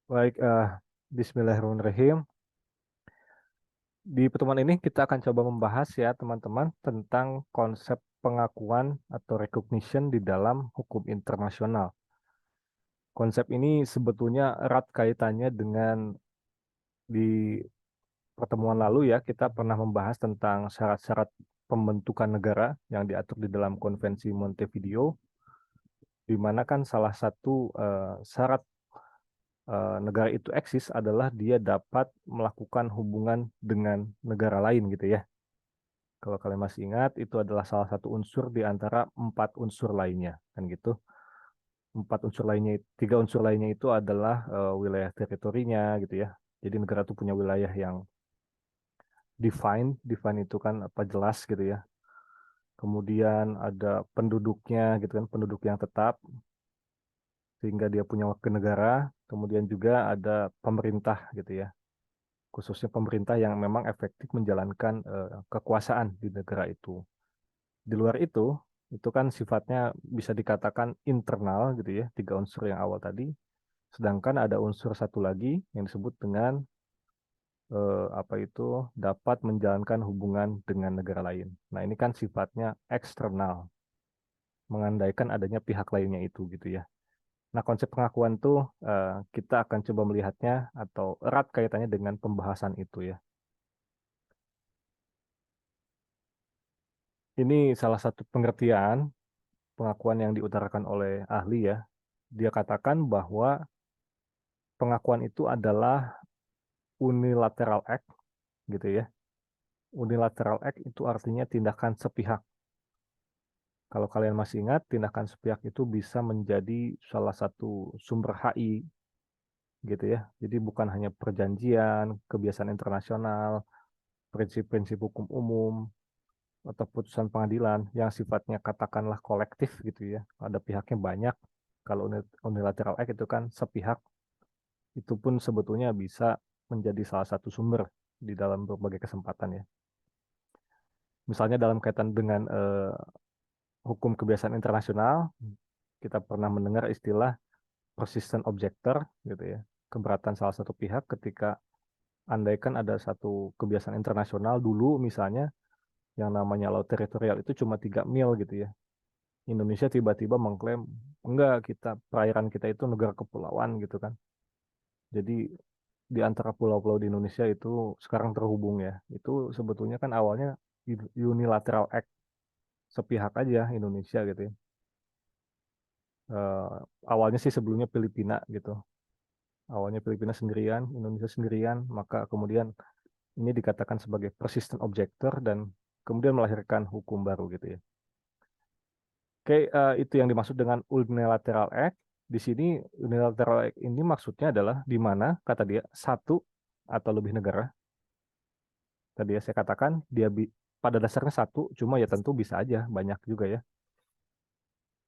Baik, Bismillahirrahmanirrahim. Di pertemuan ini kita akan coba membahas ya teman-teman tentang konsep pengakuan atau recognition di dalam hukum internasional. Konsep ini sebetulnya erat kaitannya dengan di pertemuan lalu ya kita pernah membahas tentang syarat-syarat pembentukan negara yang diatur di dalam Konvensi Montevideo, di mana kan salah satu syarat negara itu eksis adalah dia dapat melakukan hubungan dengan negara lain gitu ya. Kalau kalian masih ingat, itu adalah salah satu unsur di antara 4 unsur lainnya, kan gitu. 4 unsur lainnya, 3 unsur lainnya itu adalah wilayah teritorinya gitu ya. Jadi negara itu punya wilayah yang define itu kan apa jelas gitu ya. Kemudian ada penduduknya gitu kan, penduduk yang tetap sehingga dia punya warga negara. Kemudian juga ada pemerintah gitu ya, khususnya pemerintah yang memang efektif menjalankan kekuasaan di negara itu. Di luar itu kan sifatnya bisa dikatakan internal gitu ya, 3 unsur yang awal tadi. Sedangkan ada unsur satu lagi yang disebut dengan apa itu dapat menjalankan hubungan dengan negara lain. Nah, ini kan sifatnya eksternal, mengandaikan adanya pihak lainnya itu gitu ya. Nah, konsep pengakuan tuh kita akan coba melihatnya atau erat kaitannya dengan pembahasan itu ya. Ini salah satu pengertian pengakuan yang diutarakan oleh ahli ya. Dia katakan bahwa pengakuan itu adalah unilateral act gitu ya. Unilateral act itu artinya tindakan sepihak. Kalau kalian masih ingat, tindakan sepihak itu bisa menjadi salah satu sumber HI gitu ya. Jadi bukan hanya perjanjian, kebiasaan internasional, prinsip-prinsip hukum umum, atau putusan pengadilan yang sifatnya katakanlah kolektif gitu ya. Ada pihaknya banyak. Kalau unilateral act itu kan sepihak, itu pun sebetulnya bisa menjadi salah satu sumber di dalam berbagai kesempatan ya. Misalnya dalam kaitan dengan hukum kebiasaan internasional, kita pernah mendengar istilah persistent objector gitu ya. Keberatan salah satu pihak ketika andaikan ada satu kebiasaan internasional dulu misalnya yang namanya laut teritorial itu cuma 3 mil gitu ya. Indonesia tiba-tiba mengklaim enggak, kita perairan kita itu negara kepulauan gitu kan. Jadi di antara pulau-pulau di Indonesia itu sekarang terhubung ya. Itu sebetulnya kan awalnya unilateral act, sepihak aja Indonesia gitu ya. Eh, Awalnya sih sebelumnya Filipina gitu. Awalnya Filipina sendirian, Indonesia sendirian, maka kemudian ini dikatakan sebagai persistent objector dan kemudian melahirkan hukum baru gitu ya. Oke, itu yang dimaksud dengan unilateral act. Di sini unilateral act ini maksudnya adalah di mana kata dia satu atau lebih negara. Tadi ya saya katakan pada dasarnya satu, cuma ya tentu bisa aja banyak juga ya.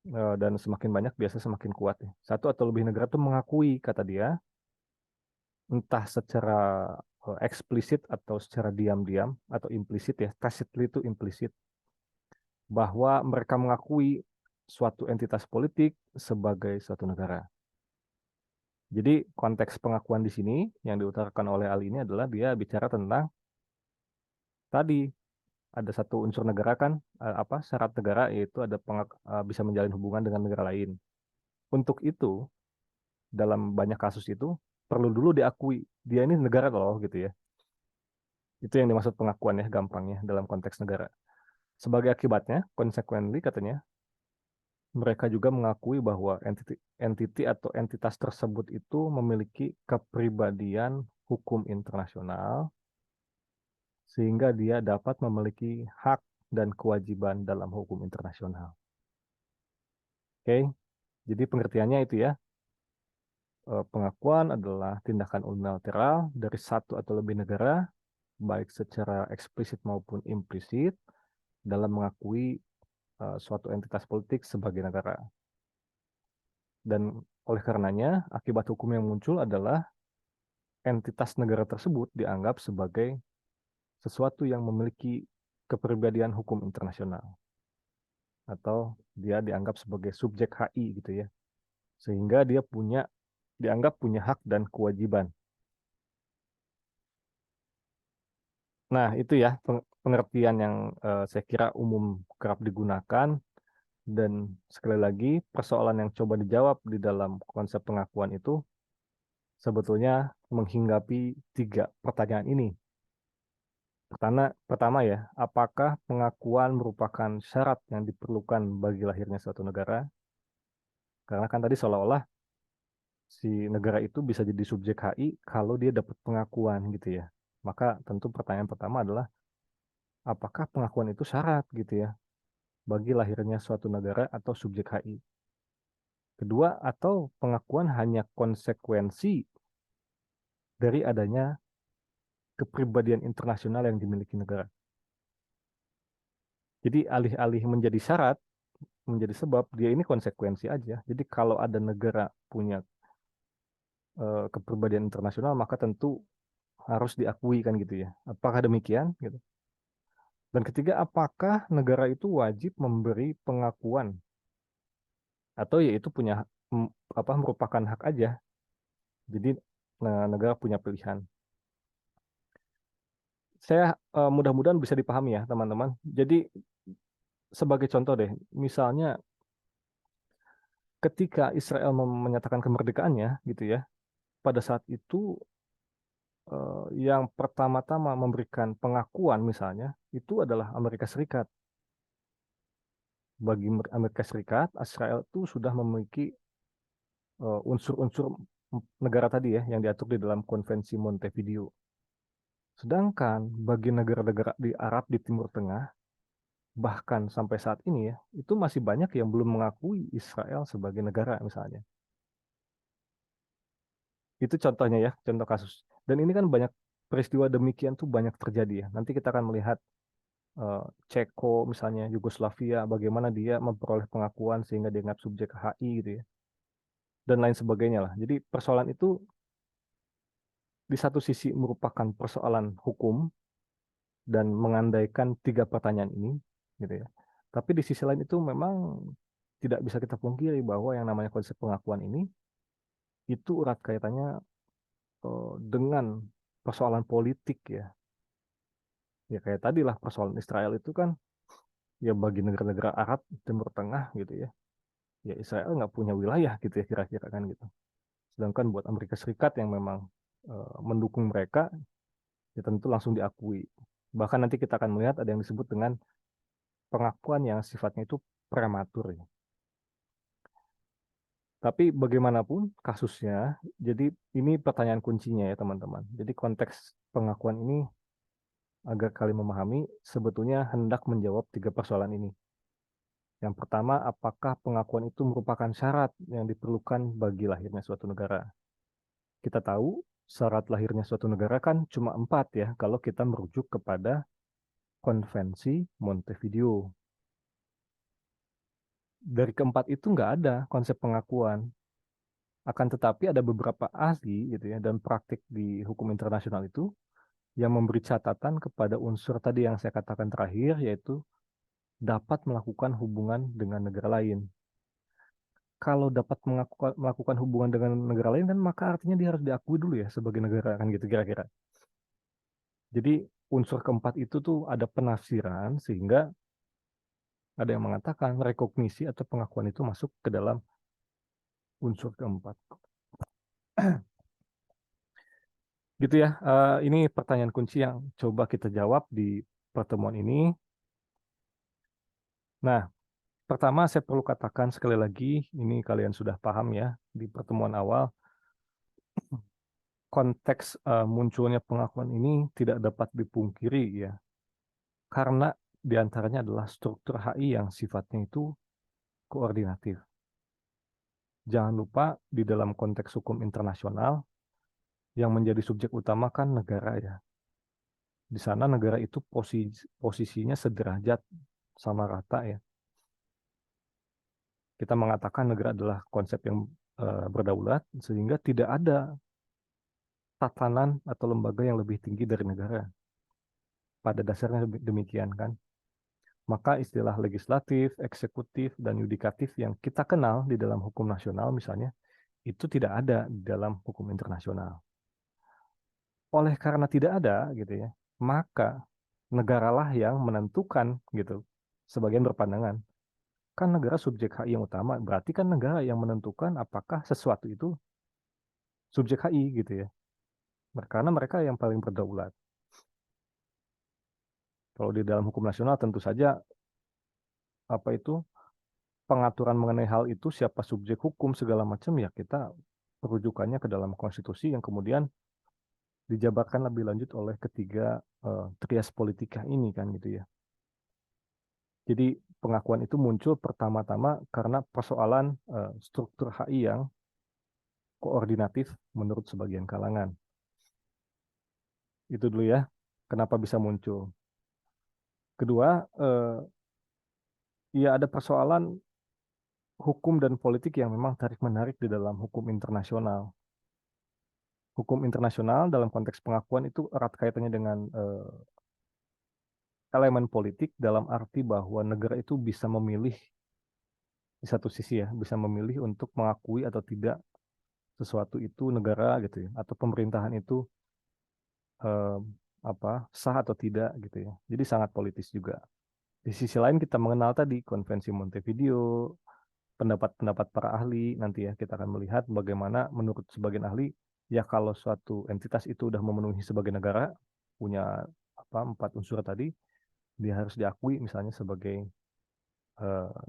Dan semakin banyak biasa semakin kuat ya. Satu atau lebih negara itu mengakui kata dia entah secara eksplisit atau secara diam-diam atau implisit ya, tacitly itu implisit bahwa mereka mengakui suatu entitas politik sebagai suatu negara. Jadi konteks pengakuan di sini yang diutarakan oleh Ali ini adalah dia bicara tentang tadi ada satu unsur negara kan apa syarat negara yaitu bisa menjalin hubungan dengan negara lain. Untuk itu dalam banyak kasus itu perlu dulu diakui dia ini negara loh gitu ya. Itu yang dimaksud pengakuan ya gampangnya dalam konteks negara. Sebagai akibatnya, consequently katanya, mereka juga mengakui bahwa entiti atau entitas tersebut itu memiliki kepribadian hukum internasional sehingga dia dapat memiliki hak dan kewajiban dalam hukum internasional. Oke, jadi pengertiannya itu ya, pengakuan adalah tindakan unilateral dari satu atau lebih negara, baik secara eksplisit maupun implisit, dalam mengakui suatu entitas politik sebagai negara. Dan oleh karenanya, akibat hukum yang muncul adalah entitas negara tersebut dianggap sebagai sesuatu yang memiliki kepribadian hukum internasional atau dia dianggap sebagai subjek HI gitu ya. Sehingga dia punya dianggap punya hak dan kewajiban. Nah, itu ya pengertian yang saya kira umum kerap digunakan, dan sekali lagi persoalan yang coba dijawab di dalam konsep pengakuan itu sebetulnya menghinggapi 3 pertanyaan ini. Pertama ya, apakah pengakuan merupakan syarat yang diperlukan bagi lahirnya suatu negara? Karena kan tadi seolah-olah si negara itu bisa jadi subjek HI kalau dia dapat pengakuan gitu ya. Maka tentu pertanyaan pertama adalah apakah pengakuan itu syarat gitu ya bagi lahirnya suatu negara atau subjek HI. Kedua, atau pengakuan hanya konsekuensi dari adanya kepribadian internasional yang dimiliki negara. Jadi alih-alih menjadi syarat, menjadi sebab, dia ini konsekuensi aja. Jadi kalau ada negara punya kepribadian internasional, maka tentu harus diakui kan gitu ya. Apakah demikian? Gitu. Dan ketiga, apakah negara itu wajib memberi pengakuan atau yaitu punya apa merupakan hak aja. Jadi negara punya pilihan. Saya mudah-mudahan bisa dipahami ya teman-teman. Jadi sebagai contoh deh, misalnya ketika Israel menyatakan kemerdekaannya gitu ya, pada saat itu yang pertama-tama memberikan pengakuan misalnya itu adalah Amerika Serikat. Bagi Amerika Serikat, Israel itu sudah memiliki unsur-unsur negara tadi ya yang diatur di dalam Konvensi Montevideo. Sedangkan bagi negara-negara di Arab di Timur Tengah, bahkan sampai saat ini ya, itu masih banyak yang belum mengakui Israel sebagai negara misalnya. Itu contohnya ya, contoh kasus. Dan ini kan banyak peristiwa demikian tuh banyak terjadi ya. Nanti kita akan melihat Ceko misalnya, Yugoslavia, bagaimana dia memperoleh pengakuan sehingga dianggap subjek HI gitu ya. Dan lain sebagainya lah. Jadi persoalan itu di satu sisi merupakan persoalan hukum dan mengandaikan 3 pertanyaan ini gitu ya. Tapi di sisi lain itu memang tidak bisa kita pungkiri bahwa yang namanya konsep pengakuan ini itu erat kaitannya dengan persoalan politik ya. Ya kayak tadi lah persoalan Israel itu kan ya bagi negara-negara Arab Timur Tengah gitu ya. Ya Israel nggak punya wilayah gitu ya kira-kira kan gitu. Sedangkan buat Amerika Serikat yang memang mendukung mereka ya tentu langsung diakui. Bahkan nanti kita akan melihat ada yang disebut dengan pengakuan yang sifatnya itu prematur ya. Tapi bagaimanapun kasusnya, jadi ini pertanyaan kuncinya ya teman-teman. Jadi konteks pengakuan ini agar kalian memahami sebetulnya hendak menjawab 3 persoalan ini. Yang pertama, apakah pengakuan itu merupakan syarat yang diperlukan bagi lahirnya suatu negara? Kita tahu syarat lahirnya suatu negara kan cuma 4 ya, kalau kita merujuk kepada Konvensi Montevideo. Dari keempat itu nggak ada konsep pengakuan. Akan tetapi ada beberapa ahli gitu ya dan praktik di hukum internasional itu yang memberi catatan kepada unsur tadi yang saya katakan terakhir, yaitu dapat melakukan hubungan dengan negara lain. Kalau dapat melakukan hubungan dengan negara lain kan maka artinya dia harus diakui dulu ya sebagai negara kan gitu kira-kira. Jadi unsur keempat itu tuh ada penafsiran sehingga ada yang mengatakan rekognisi atau pengakuan itu masuk ke dalam unsur keempat. Gitu ya, ini pertanyaan kunci yang coba kita jawab di pertemuan ini. Nah, pertama saya perlu katakan sekali lagi, ini kalian sudah paham ya, di pertemuan awal, konteks munculnya pengakuan ini tidak dapat dipungkiri ya, karena diantaranya adalah struktur HI yang sifatnya itu koordinatif. Jangan lupa di dalam konteks hukum internasional, yang menjadi subjek utama kan negara ya. Di sana negara itu posisinya sederajat sama rata ya. Kita mengatakan negara adalah konsep yang berdaulat sehingga tidak ada tatanan atau lembaga yang lebih tinggi dari negara. Pada dasarnya demikian kan. Maka istilah legislatif, eksekutif, dan yudikatif yang kita kenal di dalam hukum nasional misalnya, itu tidak ada di dalam hukum internasional. Oleh karena tidak ada gitu ya, maka negaralah yang menentukan gitu. Sebagian berpandangan, kan negara subjek HI yang utama, berarti kan negara yang menentukan apakah sesuatu itu subjek HI gitu ya. Karena mereka yang paling berdaulat. Kalau di dalam hukum nasional tentu saja apa itu pengaturan mengenai hal itu siapa subjek hukum segala macam ya kita perujukannya ke dalam konstitusi yang kemudian dijabarkan lebih lanjut oleh ketiga trias politika ini kan gitu ya. Jadi pengakuan itu muncul pertama-tama karena persoalan struktur HI yang koordinatif menurut sebagian kalangan. Itu dulu ya, kenapa bisa muncul. Kedua, ya ada persoalan hukum dan politik yang memang tarik-menarik di dalam hukum internasional. Hukum internasional dalam konteks pengakuan itu erat kaitannya dengan elemen politik dalam arti bahwa negara itu bisa memilih di satu sisi ya, bisa memilih untuk mengakui atau tidak sesuatu itu negara gitu ya, atau pemerintahan itu eh, apa sah atau tidak gitu ya. Jadi sangat politis juga. Di sisi lain kita mengenal tadi Konvensi Montevideo, pendapat-pendapat para ahli nanti ya kita akan melihat bagaimana menurut sebagian ahli ya kalau suatu entitas itu udah memenuhi sebagai negara punya apa empat unsur tadi dia harus diakui misalnya sebagai eh,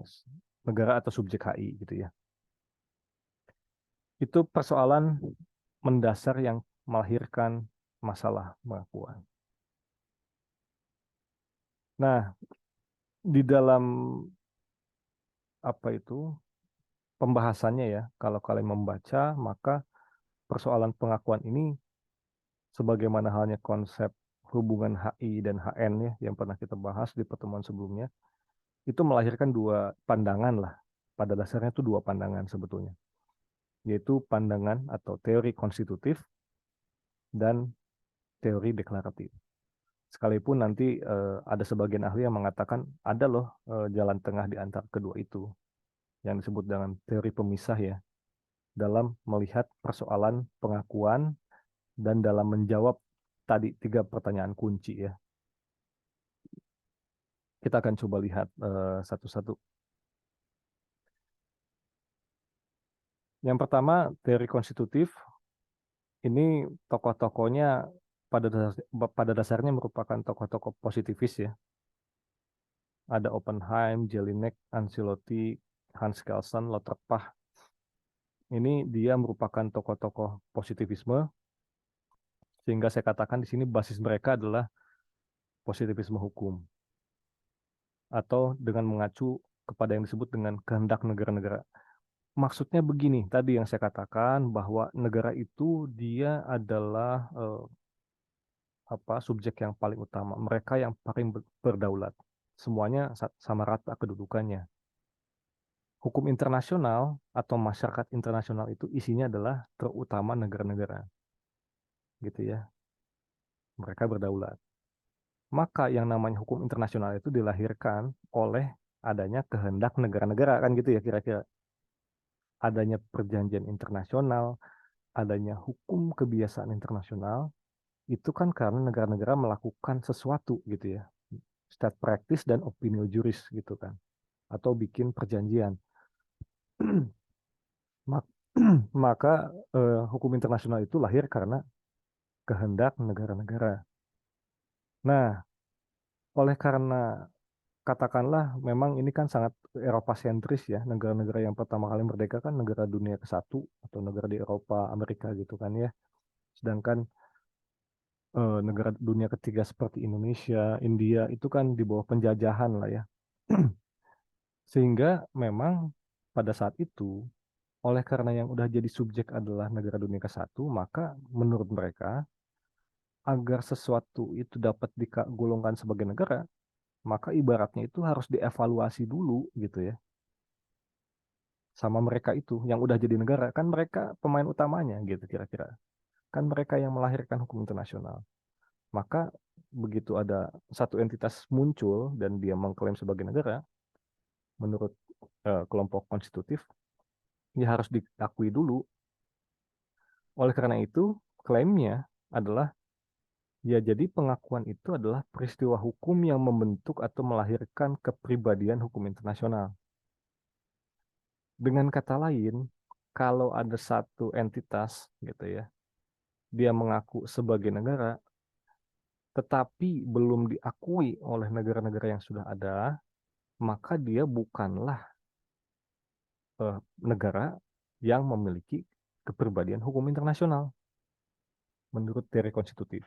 negara atau subjek HI gitu ya. Itu persoalan mendasar yang melahirkan masalah pengakuan. Nah, di dalam apa itu pembahasannya ya, kalau kalian membaca, maka persoalan pengakuan ini sebagaimana halnya konsep hubungan HI dan HN ya, yang pernah kita bahas di pertemuan sebelumnya, itu melahirkan dua pandangan lah. Pada dasarnya itu dua pandangan sebetulnya, yaitu pandangan atau teori konstitutif dan teori deklaratif. Sekalipun nanti ada sebagian ahli yang mengatakan ada loh jalan tengah di antara kedua itu, yang disebut dengan teori pemisah ya, dalam melihat persoalan pengakuan dan dalam menjawab tadi tiga pertanyaan kunci ya. Kita akan coba lihat satu-satu. Yang pertama, teori konstitutif ini tokoh-tokohnya pada dasarnya merupakan tokoh-tokoh positivis ya. Ada Oppenheim, Jelinek, Ancelotti, Hans Kelsen, Lauterpacht. Ini dia merupakan tokoh-tokoh positivisme sehingga saya katakan di sini basis mereka adalah positivisme hukum atau dengan mengacu kepada yang disebut dengan kehendak negara-negara. Maksudnya begini, tadi yang saya katakan bahwa negara itu dia adalah apa subjek yang paling utama, mereka yang paling berdaulat. Semuanya sama rata kedudukannya. Hukum internasional atau masyarakat internasional itu isinya adalah terutama negara-negara, gitu ya. Mereka berdaulat. Maka yang namanya hukum internasional itu dilahirkan oleh adanya kehendak negara-negara kan gitu ya kira-kira. Adanya perjanjian internasional, adanya hukum kebiasaan internasional, itu kan karena negara-negara melakukan sesuatu gitu ya. State practice dan opinio juris gitu kan. Atau bikin perjanjian. Maka hukum internasional itu lahir karena kehendak negara-negara. Nah, oleh karena katakanlah memang ini kan sangat Eropa sentris ya, negara-negara yang pertama kali merdeka kan negara dunia ke-1 atau negara di Eropa, Amerika gitu kan ya. Sedangkan negara dunia ketiga seperti Indonesia, India itu kan di bawah penjajahan lah ya. Sehingga memang pada saat itu oleh karena yang udah jadi subjek adalah negara dunia ke-1, maka menurut mereka agar sesuatu itu dapat digolongkan sebagai negara, maka ibaratnya itu harus dievaluasi dulu gitu ya. Sama mereka itu yang udah jadi negara, kan mereka pemain utamanya gitu kira-kira. Kan mereka yang melahirkan hukum internasional. Maka begitu ada satu entitas muncul dan dia mengklaim sebagai negara, menurut kelompok konstitutif, ya harus diakui dulu Oleh karena itu, klaimnya adalah ya jadi pengakuan itu adalah peristiwa hukum yang membentuk atau melahirkan kepribadian hukum internasional. Dengan kata lain, kalau ada satu entitas gitu ya, dia mengaku sebagai negara, tetapi belum diakui oleh negara-negara yang sudah ada, maka dia bukanlah negara yang memiliki kepribadian hukum internasional menurut teori konstitutif.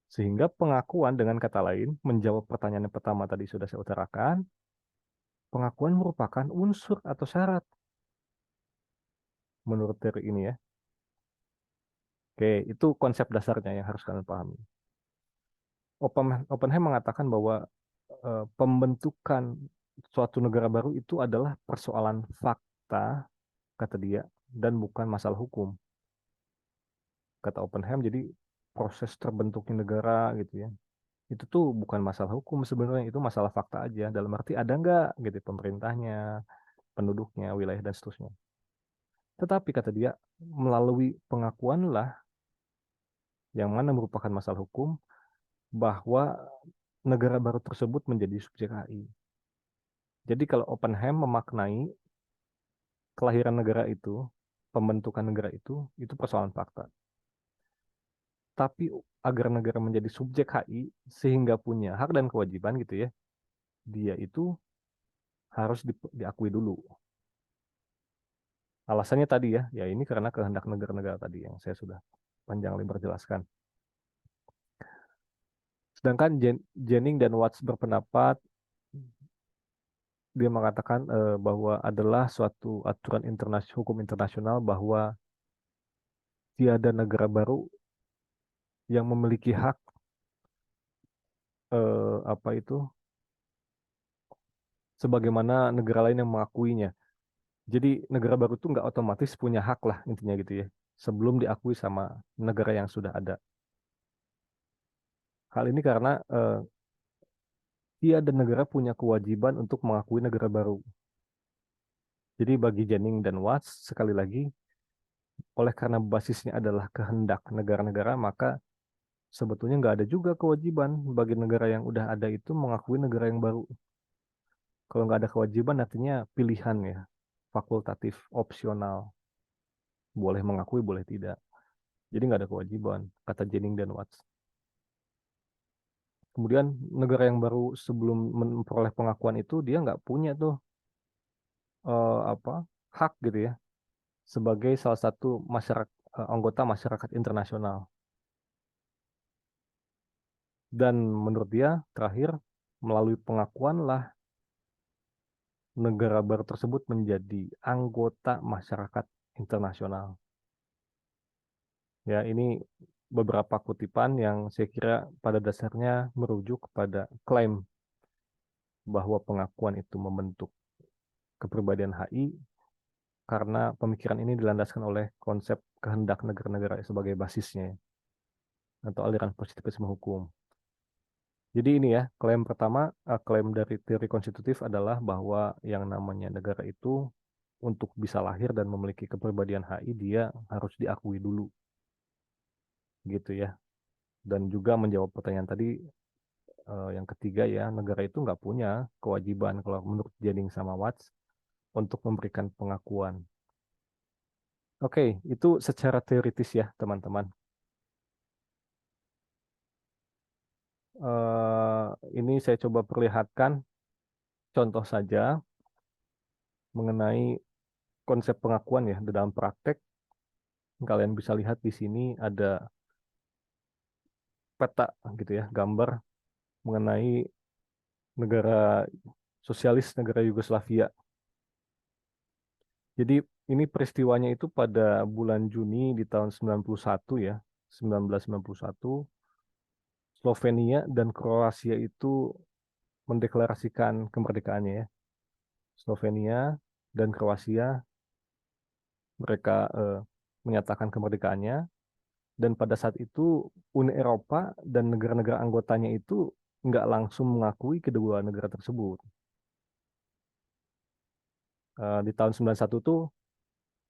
Sehingga pengakuan dengan kata lain menjawab pertanyaan yang pertama tadi sudah saya utarakan, pengakuan merupakan unsur atau syarat menurut teori ini ya. Oke, itu konsep dasarnya yang harus kalian pahami. Oppenheim mengatakan bahwa pembentukan suatu negara baru itu adalah persoalan fakta, kata dia, dan bukan masalah hukum. Kata Oppenheim, jadi proses terbentuknya negara gitu ya, itu tuh bukan masalah hukum sebenarnya, itu masalah fakta aja. Dalam arti ada nggak gitu pemerintahnya, penduduknya, wilayah, dan seterusnya. Tetapi kata dia, melalui pengakuanlah yang mana merupakan masalah hukum, bahwa negara baru tersebut menjadi subjek HI. Jadi kalau Oppenheim memaknai kelahiran negara itu, pembentukan negara itu persoalan fakta. Tapi agar negara menjadi subjek HI sehingga punya hak dan kewajiban gitu ya, dia itu harus diakui dulu. Alasannya tadi ya, ya ini karena kehendak negara-negara tadi yang saya sudah panjang lebar jelaskan. Sedangkan Jennings dan Watts berpendapat, dia mengatakan bahwa adalah suatu aturan hukum internasional bahwa tiada negara baru yang memiliki hak apa itu sebagaimana negara lain yang mengakuinya. Jadi negara baru itu nggak otomatis punya hak lah intinya gitu ya, sebelum diakui sama negara yang sudah ada. Hal ini karena tiada negara punya kewajiban untuk mengakui negara baru. Jadi bagi Jennings dan Watts, sekali lagi, oleh karena basisnya adalah kehendak negara-negara, maka sebetulnya nggak ada juga kewajiban bagi negara yang udah ada itu mengakui negara yang baru. Kalau nggak ada kewajiban artinya pilihan ya, fakultatif, opsional, boleh mengakui, boleh tidak. Jadi nggak ada kewajiban, kata Jennings dan Watts. Kemudian negara yang baru sebelum memperoleh pengakuan itu dia nggak punya tuh apa hak gitu ya sebagai salah satu anggota masyarakat internasional. Dan menurut dia terakhir melalui pengakuan lah negara baru tersebut menjadi anggota masyarakat internasional. Ya, ini beberapa kutipan yang saya kira pada dasarnya merujuk kepada klaim bahwa pengakuan itu membentuk kepribadian HI karena pemikiran ini dilandaskan oleh konsep kehendak negara-negara sebagai basisnya atau aliran positivisme hukum. Jadi ini ya, klaim pertama, klaim dari teori konstitutif adalah bahwa yang namanya negara itu untuk bisa lahir dan memiliki kepribadian HI dia harus diakui dulu, gitu ya. Dan juga menjawab pertanyaan tadi yang ketiga ya, negara itu nggak punya kewajiban kalau menurut Jennings sama Watts untuk memberikan pengakuan. Oke, itu secara teoritis ya teman-teman. Ini saya coba perlihatkan contoh saja mengenai konsep pengakuan ya di dalam praktek. Kalian bisa lihat di sini ada peta gitu ya, gambar mengenai negara sosialis, negara Yugoslavia. Jadi ini peristiwanya itu pada bulan Juni di tahun 91 ya, 1991. Slovenia dan Kroasia itu mendeklarasikan kemerdekaannya ya. Slovenia dan Kroasia mereka menyatakan kemerdekaannya, dan pada saat itu Uni Eropa dan negara-negara anggotanya itu nggak langsung mengakui kedua negara tersebut. Di tahun 91 tuh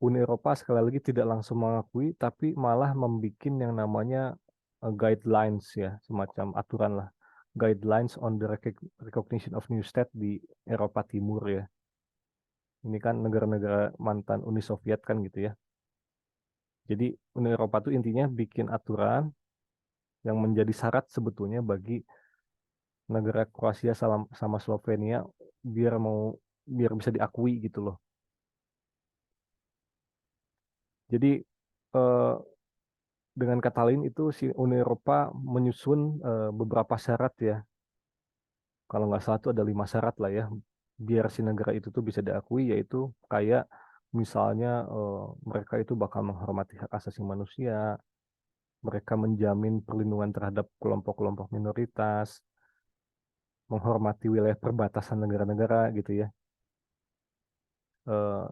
Uni Eropa sekali lagi tidak langsung mengakui, tapi malah membuat yang namanya guidelines ya, semacam aturan lah. Guidelines on the recognition of new state di Eropa Timur ya. Ini kan negara-negara mantan Uni Soviet kan gitu ya. Jadi Uni Eropa itu intinya bikin aturan yang menjadi syarat sebetulnya bagi negara Kroasia sama Slovenia biar bisa diakui gitu loh. Jadi eh, dengan kata lain itu si Uni Eropa menyusun beberapa syarat ya. Kalau nggak salah itu ada 5 syarat lah ya, biar si negara itu tuh bisa diakui, yaitu kayak misalnya mereka itu bakal menghormati hak asasi manusia, mereka menjamin perlindungan terhadap kelompok-kelompok minoritas, menghormati wilayah perbatasan negara-negara gitu ya, eh,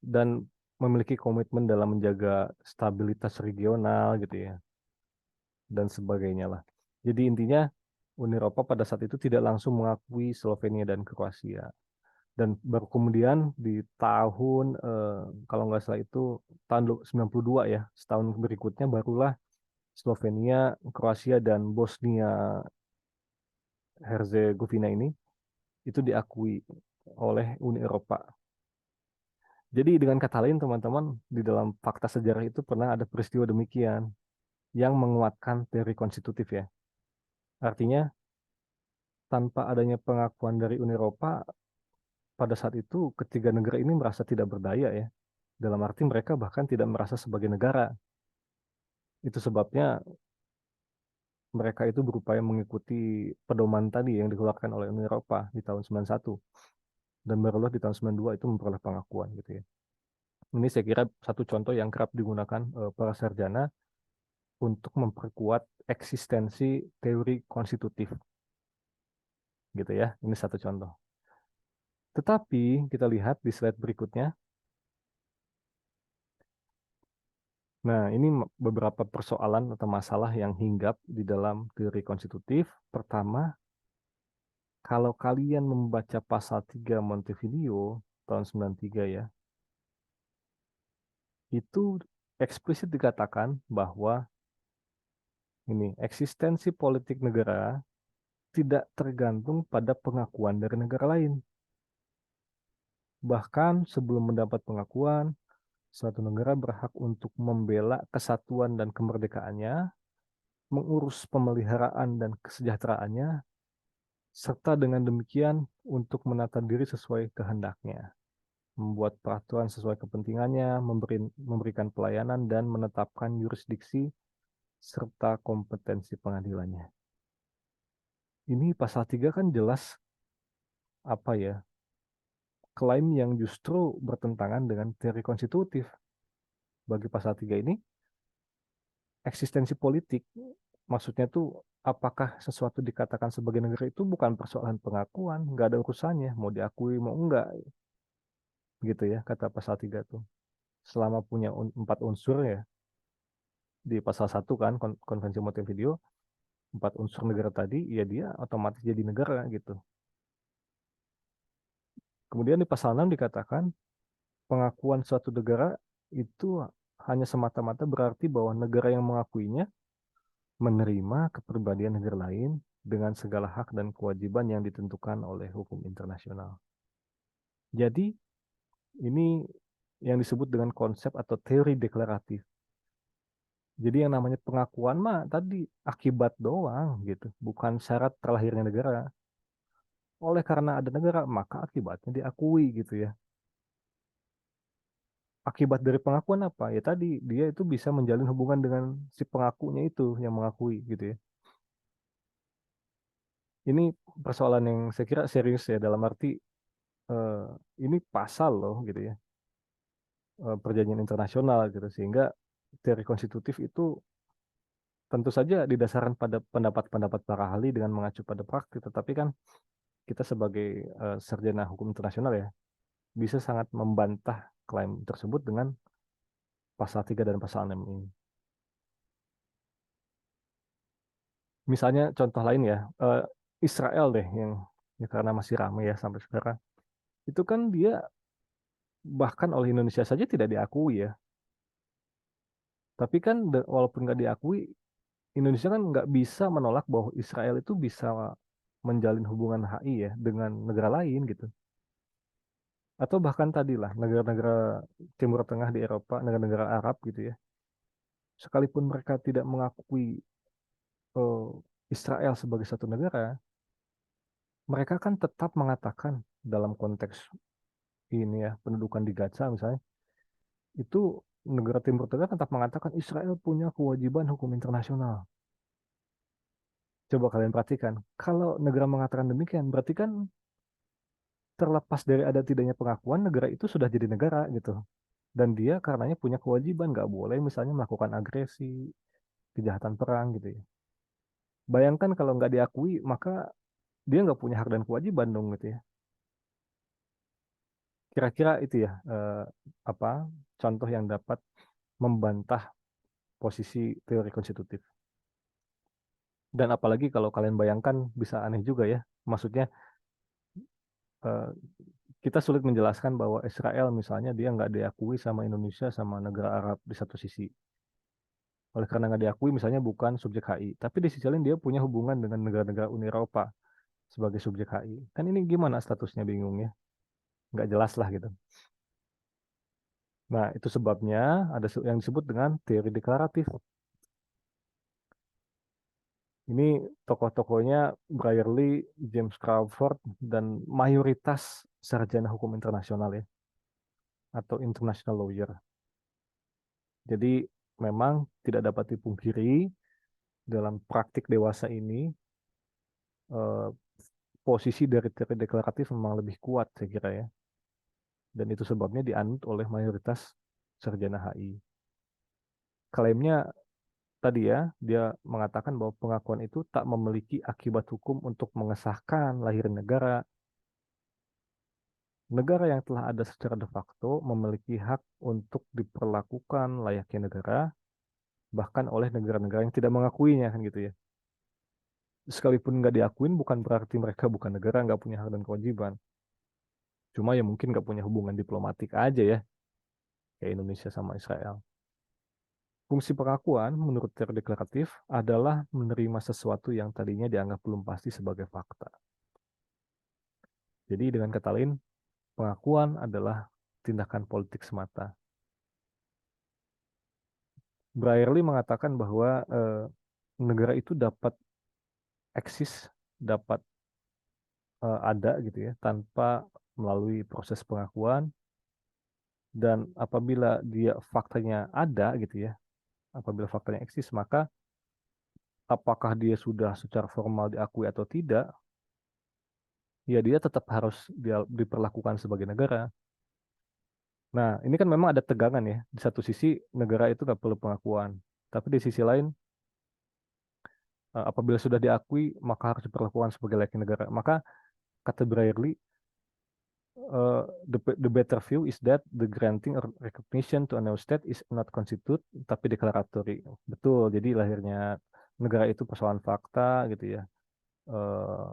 dan memiliki komitmen dalam menjaga stabilitas regional gitu ya, dan sebagainya lah. Jadi intinya Uni Eropa pada saat itu tidak langsung mengakui Slovenia dan Kroasia. Dan baru kemudian di tahun kalau nggak salah itu tahun 92 ya, setahun berikutnya barulah Slovenia, Kroasia dan Bosnia Herzegovina ini itu diakui oleh Uni Eropa. Jadi dengan kata lain teman-teman, di dalam fakta sejarah itu pernah ada peristiwa demikian yang menguatkan teori konstitutif ya. Artinya tanpa adanya pengakuan dari Uni Eropa pada saat itu ketiga negara ini merasa tidak berdaya ya. Dalam arti mereka bahkan tidak merasa sebagai negara. Itu sebabnya mereka itu berupaya mengikuti pedoman tadi yang dikeluarkan oleh Uni Eropa di tahun 91 dan barulah di tahun 92 itu memperoleh pengakuan gitu ya. Ini saya kira satu contoh yang kerap digunakan para sarjana untuk memperkuat eksistensi teori konstitutif gitu ya. Ini satu contoh. Tetapi kita lihat di slide berikutnya. Nah, ini beberapa persoalan atau masalah yang hinggap di dalam teori konstitutif. Pertama, kalau kalian membaca pasal 3 Montevideo tahun 93 ya, itu eksplisit dikatakan bahwa ini eksistensi politik negara tidak tergantung pada pengakuan dari negara lain. Bahkan sebelum mendapat pengakuan, suatu negara berhak untuk membela kesatuan dan kemerdekaannya, mengurus pemeliharaan dan kesejahteraannya, serta dengan demikian untuk menata diri sesuai kehendaknya, membuat peraturan sesuai kepentingannya, memberikan pelayanan, dan menetapkan yurisdiksi serta kompetensi pengadilannya. Ini pasal 3 kan jelas apa ya, klaim yang justru bertentangan dengan teori konstitutif. Bagi pasal 3 ini, eksistensi politik, maksudnya tuh apakah sesuatu dikatakan sebagai negara itu bukan persoalan pengakuan, nggak ada urusannya, mau diakui mau enggak, gitu ya, kata pasal 3 tuh. Selama punya 4 unsur ya, di pasal 1 kan, Konvensi Montevideo, 4 unsur negara tadi, ya dia otomatis jadi negara gitu. Kemudian di pasal 6 dikatakan, pengakuan suatu negara itu hanya semata-mata berarti bahwa negara yang mengakuinya menerima kepribadian negara lain dengan segala hak dan kewajiban yang ditentukan oleh hukum internasional. Jadi, ini yang disebut dengan konsep atau teori deklaratif. Jadi yang namanya pengakuan mah tadi akibat doang gitu, bukan syarat terlahirnya negara. Oleh karena ada negara, maka akibatnya diakui gitu ya. Akibat dari pengakuan apa? Ya tadi dia itu bisa menjalin hubungan dengan si pengakunya itu yang mengakui gitu ya. Ini persoalan yang saya kira serius ya, dalam arti eh, ini pasal loh gitu ya, perjanjian internasional gitu, sehingga teori konstitutif itu tentu saja didasarkan pada pendapat-pendapat para ahli dengan mengacu pada praktik, tetapi kan kita sebagai sarjana hukum internasional ya bisa sangat membantah klaim tersebut dengan pasal 3 dan pasal 6 ini. Misalnya contoh lain ya, Israel deh yang ya karena masih ramai ya sampai sekarang. Itu kan dia bahkan oleh Indonesia saja tidak diakui ya. Tapi kan walaupun nggak diakui, Indonesia kan nggak bisa menolak bahwa Israel itu bisa menjalin hubungan HI ya dengan negara lain gitu. Atau bahkan tadilah negara-negara Timur Tengah di Eropa, negara-negara Arab gitu ya. Sekalipun mereka tidak mengakui eh, Israel sebagai satu negara, mereka kan tetap mengatakan dalam konteks ini ya pendudukan di Gaza misalnya, itu negara Timur Tengah tetap mengatakan Israel punya kewajiban hukum internasional. Coba kalian perhatikan, kalau negara mengatakan demikian, berarti kan terlepas dari ada tidaknya pengakuan, negara itu sudah jadi negara gitu. Dan dia karenanya punya kewajiban, nggak boleh misalnya melakukan agresi, kejahatan perang gitu ya. Bayangkan kalau nggak diakui, maka dia nggak punya hak dan kewajiban dong gitu ya. Kira-kira itu ya apa contoh yang dapat membantah posisi teori konstitutif. Dan apalagi kalau kalian bayangkan bisa aneh juga ya. Maksudnya eh, kita sulit menjelaskan bahwa Israel misalnya dia nggak diakui sama Indonesia sama negara Arab di satu sisi. Oleh karena nggak diakui misalnya bukan subjek HI. Tapi di sisi lain dia punya hubungan dengan negara-negara Uni Eropa sebagai subjek HI. Kan ini gimana statusnya bingung ya. Nggak jelas lah gitu. Nah itu sebabnya ada yang disebut dengan teori deklaratif. Ini tokoh-tokohnya Brierly, James Crawford, dan mayoritas sarjana hukum internasional ya, atau international lawyer. Jadi memang tidak dapat dipungkiri dalam praktik dewasa ini eh, posisi dari teori deklaratif memang lebih kuat saya kira ya. Dan itu sebabnya dianut oleh mayoritas sarjana HI. Klaimnya tadi ya, dia mengatakan bahwa pengakuan itu tak memiliki akibat hukum untuk mengesahkan lahir negara. Negara yang telah ada secara de facto memiliki hak untuk diperlakukan layaknya negara, bahkan oleh negara-negara yang tidak mengakuinya kan gitu ya. Sekalipun nggak diakuin bukan berarti mereka bukan negara, nggak punya hak dan kewajiban. Cuma ya mungkin nggak punya hubungan diplomatik aja ya, kayak Indonesia sama Israel. Fungsi pengakuan menurut teori deklaratif adalah menerima sesuatu yang tadinya dianggap belum pasti sebagai fakta. Jadi dengan kata lain, pengakuan adalah tindakan politik semata. Brierly mengatakan bahwa negara itu dapat eksis, dapat ada gitu ya, tanpa melalui proses pengakuan, dan apabila dia faktanya ada gitu ya, apabila faktanya eksis, maka apakah dia sudah secara formal diakui atau tidak, ya dia tetap harus dia diperlakukan sebagai negara. Nah, ini kan memang ada tegangan ya. Di satu sisi negara itu nggak perlu pengakuan, tapi di sisi lain apabila sudah diakui maka harus diperlakukan sebagai layaknya negara. Maka kata Brierly, the better view is that the granting or recognition to a new state is not constitute tapi declaratory. Betul. Jadi lahirnya negara itu persoalan fakta gitu ya. Eh,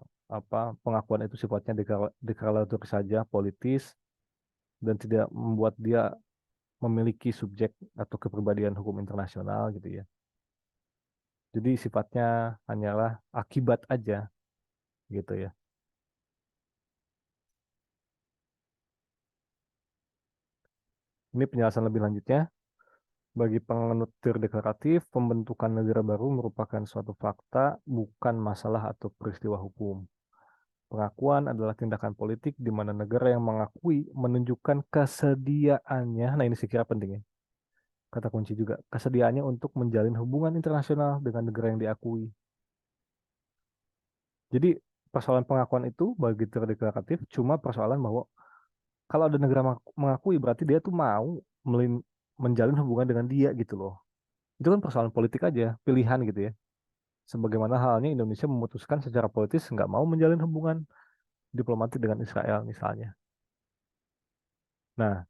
pengakuan itu sifatnya deklaratory saja, politis dan tidak membuat dia memiliki subjek atau kepribadian hukum internasional gitu ya. Jadi sifatnya hanyalah akibat aja gitu ya. Ini penjelasan lebih lanjutnya. Bagi penganut teori deklaratif, pembentukan negara baru merupakan suatu fakta, bukan masalah atau peristiwa hukum. Pengakuan adalah tindakan politik di mana negara yang mengakui menunjukkan kesediaannya, nah ini saya kira penting ya, kata kunci juga, kesediaannya untuk menjalin hubungan internasional dengan negara yang diakui. Jadi persoalan pengakuan itu bagi teori deklaratif cuma persoalan bahwa kalau ada negara mengakui berarti dia tuh mau menjalin hubungan dengan dia gitu loh. Itu kan persoalan politik aja, pilihan gitu ya. Sebagaimana halnya Indonesia memutuskan secara politis nggak mau menjalin hubungan diplomatik dengan Israel misalnya. Nah,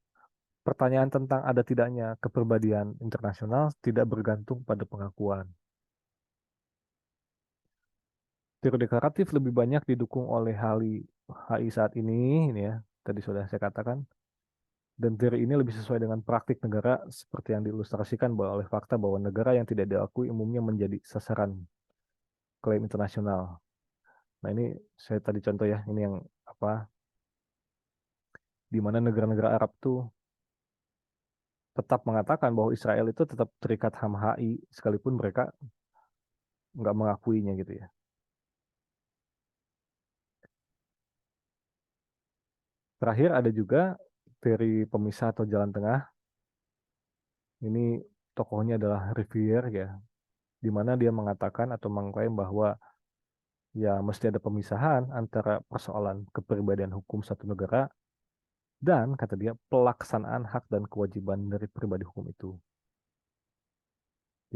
pertanyaan tentang ada tidaknya kepribadian internasional tidak bergantung pada pengakuan. Teori deklaratif lebih banyak didukung oleh HI saat ini ya, tadi sudah saya katakan, Dan teori ini lebih sesuai dengan praktik negara seperti yang diilustrasikan bahwa oleh fakta bahwa negara yang tidak diakui umumnya menjadi sasaran klaim internasional. Nah ini saya tadi contoh ya, ini yang apa, di mana negara-negara Arab tuh tetap mengatakan bahwa Israel itu tetap terikat HAM HI sekalipun mereka nggak mengakuinya gitu ya. Terakhir ada juga teori pemisah atau jalan tengah. Ini tokohnya adalah Riviere ya, di mana dia mengatakan atau mengklaim bahwa ya mesti ada pemisahan antara persoalan kepribadian hukum satu negara dan kata dia pelaksanaan hak dan kewajiban dari pribadi hukum itu.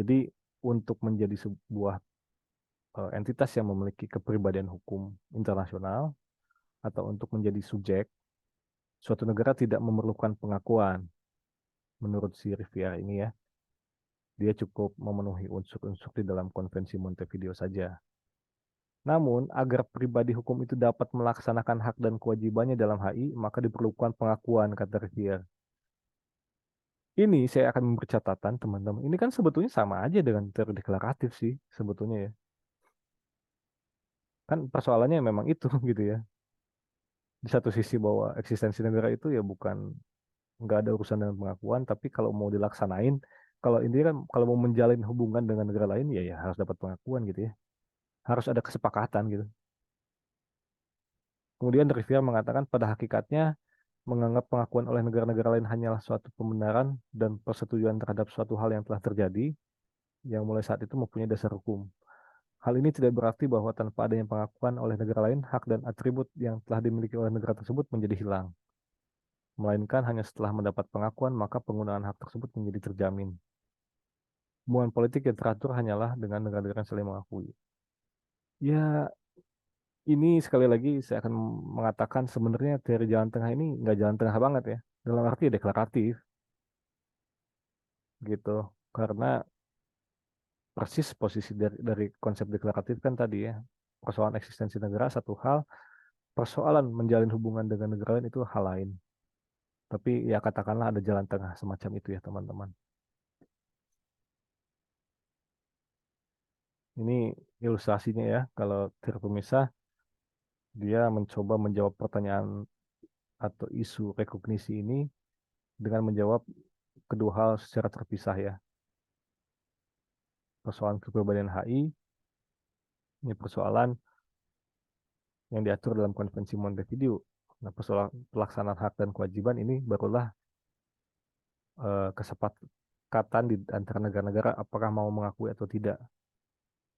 Jadi untuk menjadi sebuah entitas yang memiliki kepribadian hukum internasional atau untuk menjadi subjek, suatu negara tidak memerlukan pengakuan menurut si Riviere ini ya. Dia cukup memenuhi unsur-unsur di dalam Konvensi Montevideo saja. Namun, agar pribadi hukum itu dapat melaksanakan hak dan kewajibannya dalam HI, maka diperlukan pengakuan, kata Riviere. Ini saya akan memberi catatan, teman-teman. Ini kan sebetulnya sama aja dengan teori deklaratif sih, sebetulnya ya. Kan persoalannya memang itu, gitu ya. Di satu sisi bahwa eksistensi negara itu ya bukan, nggak ada urusan dengan pengakuan, tapi kalau mau dilaksanain, kalau ini kan, kalau mau menjalin hubungan dengan negara lain, ya harus dapat pengakuan gitu ya. Harus ada kesepakatan gitu. Kemudian Rivière mengatakan pada hakikatnya menganggap pengakuan oleh negara-negara lain hanyalah suatu pembenaran dan persetujuan terhadap suatu hal yang telah terjadi, yang mulai saat itu mempunyai dasar hukum. Hal ini tidak berarti bahwa tanpa adanya pengakuan oleh negara lain, hak dan atribut yang telah dimiliki oleh negara tersebut menjadi hilang. Melainkan hanya setelah mendapat pengakuan, maka penggunaan hak tersebut menjadi terjamin. Hubungan politik yang teratur hanyalah dengan negara-negara yang saling mengakui. Ya, ini sekali lagi saya akan mengatakan sebenarnya teori jalan tengah ini nggak jalan tengah banget ya. Dalam arti deklaratif gitu. Karena persis posisi dari konsep deklaratif kan tadi ya. Persoalan eksistensi negara satu hal, persoalan menjalin hubungan dengan negara lain itu hal lain. Tapi ya katakanlah ada jalan tengah semacam itu ya teman-teman. Ini ilustrasinya ya, kalau teori pemisah, dia mencoba menjawab pertanyaan atau isu rekognisi ini dengan menjawab kedua hal secara terpisah ya. Persoalan kepribadian HI, ini persoalan yang diatur dalam Konvensi Montevideo. Nah, persoalan pelaksanaan hak dan kewajiban ini barulah kesepakatan di antara negara-negara apakah mau mengakui atau tidak.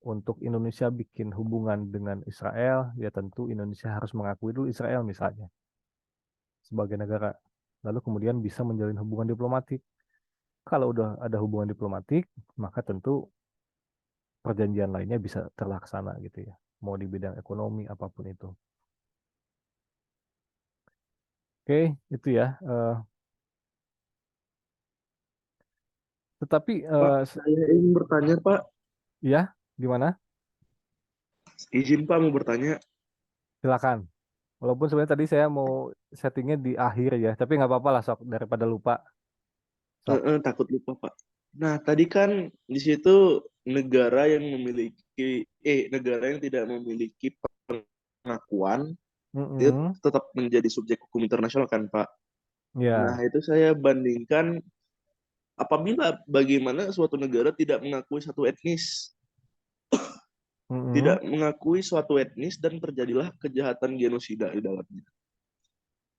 Untuk Indonesia bikin hubungan dengan Israel, ya tentu Indonesia harus mengakui dulu Israel misalnya sebagai negara. Lalu kemudian bisa menjalin hubungan diplomatik. Kalau udah ada hubungan diplomatik, maka tentu perjanjian lainnya bisa terlaksana gitu ya. Mau di bidang ekonomi apapun itu. Oke, itu ya. Tetapi Pak, saya ingin bertanya, Pak. ya, gimana? Izin, Pak, mau bertanya. Silakan. Walaupun sebenarnya tadi saya mau settingnya di akhir ya, tapi nggak apa-apa lah sok daripada lupa. Sok. Takut lupa, Pak. Nah, tadi kan di situ negara yang memiliki, negara yang tidak memiliki pengakuan, dia Mm-mm. tetap menjadi subjek hukum internasional kan, Pak? Nah, Ya. itu saya bandingkan apabila bagaimana suatu negara tidak mengakui satu etnis, Mm-mm. tidak mengakui suatu etnis dan terjadilah kejahatan genosida di dalamnya.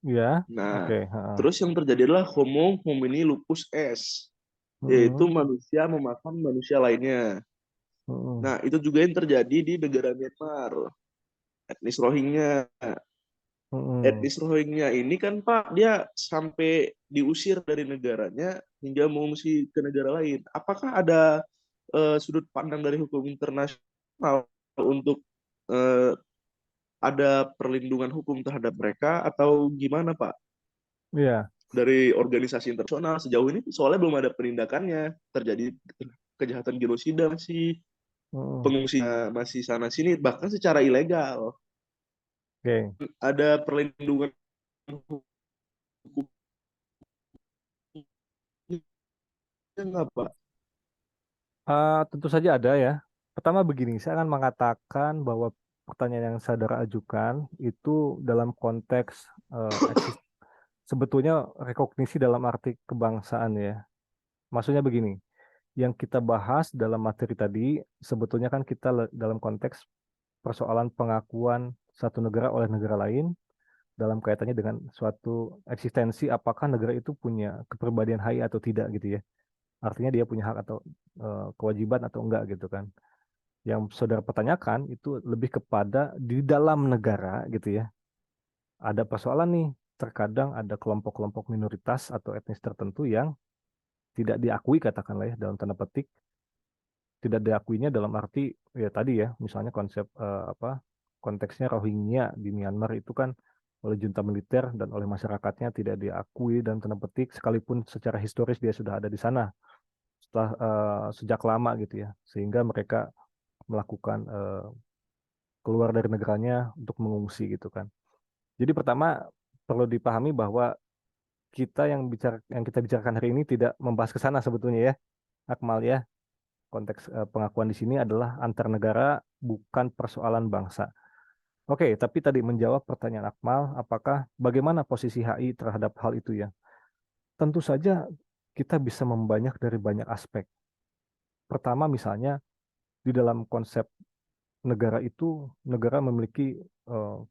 Ya. Nah, Oke. Heeh. terus yang terjadi adalah homo homini lupus est, yaitu Mm-mm. manusia memakan manusia lainnya. Mm-mm. Nah, itu juga yang terjadi di negara Myanmar, etnis Rohingya. Mm-mm. Etnis Rohingya ini kan Pak, dia sampai diusir dari negaranya hingga mengungsi ke negara lain. Apakah ada sudut pandang dari hukum internasional untuk eh, ada perlindungan hukum terhadap mereka atau gimana Pak? Iya. Dari organisasi internasional sejauh ini soalnya belum ada penindakannya, terjadi kejahatan genosida masih, Mm-mm. pengungsinya masih sana sini bahkan secara ilegal. Oke. Ada perlindungan hukum nggak Pak? Tentu saja ada ya. Pertama begini, saya akan mengatakan bahwa pertanyaan yang saudara ajukan itu dalam konteks sebetulnya rekognisi dalam arti kebangsaan ya. Maksudnya begini, yang kita bahas dalam materi tadi sebetulnya kan kita dalam konteks persoalan pengakuan satu negara oleh negara lain dalam kaitannya dengan suatu eksistensi apakah negara itu punya kepribadian HI atau tidak gitu ya. Artinya dia punya hak atau kewajiban atau enggak gitu kan. Yang saudara pertanyakan itu lebih kepada di dalam negara gitu ya. Ada persoalan nih, terkadang ada kelompok-kelompok minoritas atau etnis tertentu yang tidak diakui katakanlah ya dalam tanda petik, tidak diakuinya dalam arti ya tadi ya, misalnya konsep apa konteksnya Rohingya di Myanmar itu kan oleh junta militer dan oleh masyarakatnya tidak diakui dan tanda petik sekalipun secara historis dia sudah ada di sana setelah sejak lama gitu ya, sehingga mereka melakukan keluar dari negaranya untuk mengungsi gitu kan. Jadi pertama perlu dipahami bahwa yang kita bicarakan hari ini tidak membahas ke sana sebetulnya ya, Akmal ya. Konteks pengakuan di sini adalah antar negara, bukan persoalan bangsa. Oke, tapi tadi menjawab pertanyaan Akmal, apakah bagaimana posisi HI terhadap hal itu ya? Tentu saja kita bisa membanyak dari banyak aspek. Pertama misalnya di dalam konsep negara itu negara memiliki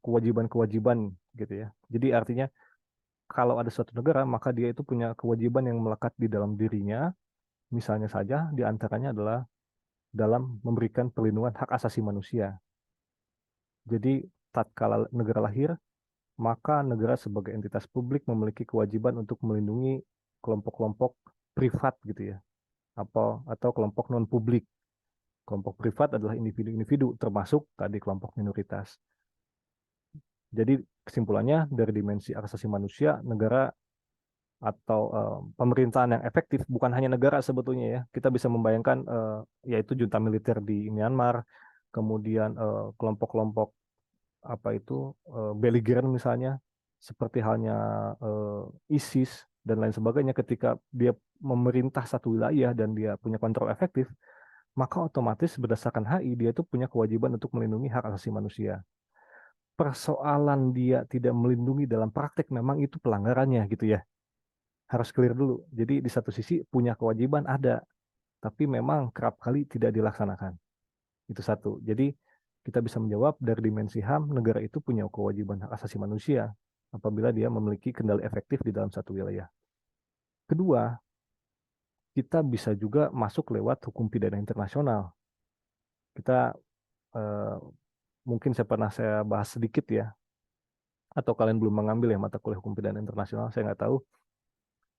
kewajiban-kewajiban gitu ya. Jadi artinya kalau ada suatu negara maka dia itu punya kewajiban yang melekat di dalam dirinya. Misalnya saja di antaranya adalah dalam memberikan perlindungan hak asasi manusia. Jadi tatkala negara lahir, maka negara sebagai entitas publik memiliki kewajiban untuk melindungi kelompok-kelompok privat gitu ya, atau kelompok non publik. Kelompok privat adalah individu-individu termasuk tadi kelompok minoritas. Jadi kesimpulannya dari dimensi hak asasi manusia, negara atau pemerintahan yang efektif bukan hanya negara sebetulnya ya. Kita bisa membayangkan yaitu junta militer di Myanmar, kemudian kelompok-kelompok apa itu beligeran misalnya seperti halnya ISIS dan lain sebagainya ketika dia memerintah satu wilayah dan dia punya kontrol efektif, maka otomatis berdasarkan HI dia itu punya kewajiban untuk melindungi hak asasi manusia. Persoalan dia tidak melindungi dalam praktek memang itu pelanggarannya gitu ya. Harus clear dulu. Jadi di satu sisi punya kewajiban ada, tapi memang kerap kali tidak dilaksanakan. Itu satu. Jadi kita bisa menjawab dari dimensi HAM, negara itu punya kewajiban hak asasi manusia apabila dia memiliki kendali efektif di dalam satu wilayah. Kedua, kita bisa juga masuk lewat hukum pidana internasional. Kita eh, mungkin saya bahas sedikit ya, atau kalian belum mengambil ya mata kuliah hukum pidana internasional, saya nggak tahu.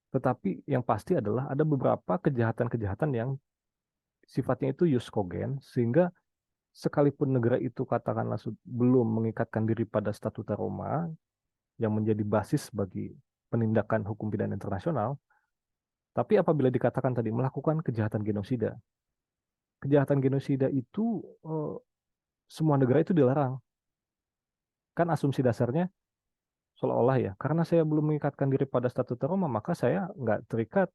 Tetapi yang pasti adalah ada beberapa kejahatan-kejahatan yang sifatnya itu jus cogens, sehingga sekalipun negara itu katakanlah belum mengikatkan diri pada Statuta Roma yang menjadi basis bagi penindakan hukum pidana internasional, tapi apabila dikatakan tadi melakukan kejahatan genosida, kejahatan genosida itu eh, semua negara itu dilarang. Kan asumsi dasarnya seolah-olah ya, karena saya belum mengikatkan diri pada Statuta Roma, maka saya nggak terikat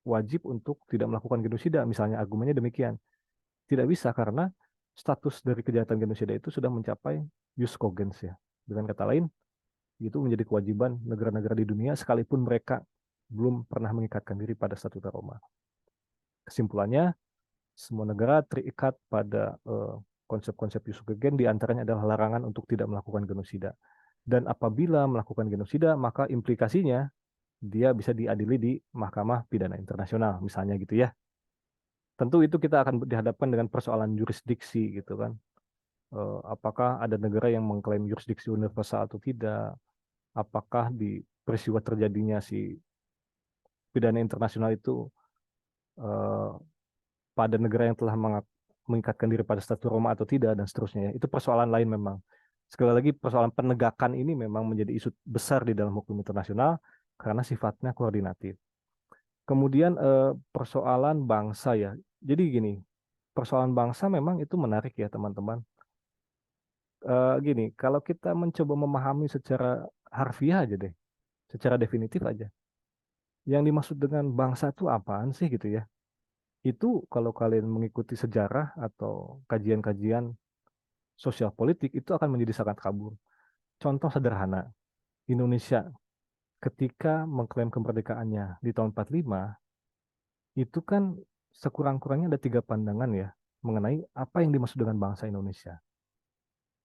wajib untuk tidak melakukan genosida. Misalnya argumennya demikian. Tidak bisa karena status dari kejahatan genosida itu sudah mencapai jus cogens ya. Dengan kata lain, itu menjadi kewajiban negara-negara di dunia sekalipun mereka belum pernah mengikatkan diri pada Statuta Roma. Kesimpulannya, semua negara terikat pada konsep-konsep jus cogens di antaranya adalah larangan untuk tidak melakukan genosida. Dan apabila melakukan genosida, maka implikasinya dia bisa diadili di Mahkamah Pidana Internasional, misalnya gitu ya. Tentu itu kita akan dihadapkan dengan persoalan jurisdiksi gitu kan. Apakah ada negara yang mengklaim jurisdiksi universal atau tidak? Apakah di peristiwa terjadinya si pidana internasional itu eh, pada negara yang telah mengikatkan diri pada Statuta Roma atau tidak dan seterusnya ya. Itu persoalan lain memang. Sekali lagi persoalan penegakan ini memang menjadi isu besar di dalam hukum internasional karena sifatnya koordinatif. Kemudian persoalan bangsa ya. Jadi gini, persoalan bangsa memang itu menarik ya teman-teman. Gini, kalau kita mencoba memahami secara harfiah aja deh, secara definitif aja. Yang dimaksud dengan bangsa itu apaan sih gitu ya? Itu kalau kalian mengikuti sejarah atau kajian-kajian sosial politik itu akan menjadi sangat kabur. Contoh sederhana, Indonesia ketika mengklaim kemerdekaannya di tahun 45, itu kan sekurang-kurangnya ada tiga pandangan ya mengenai apa yang dimaksud dengan bangsa Indonesia.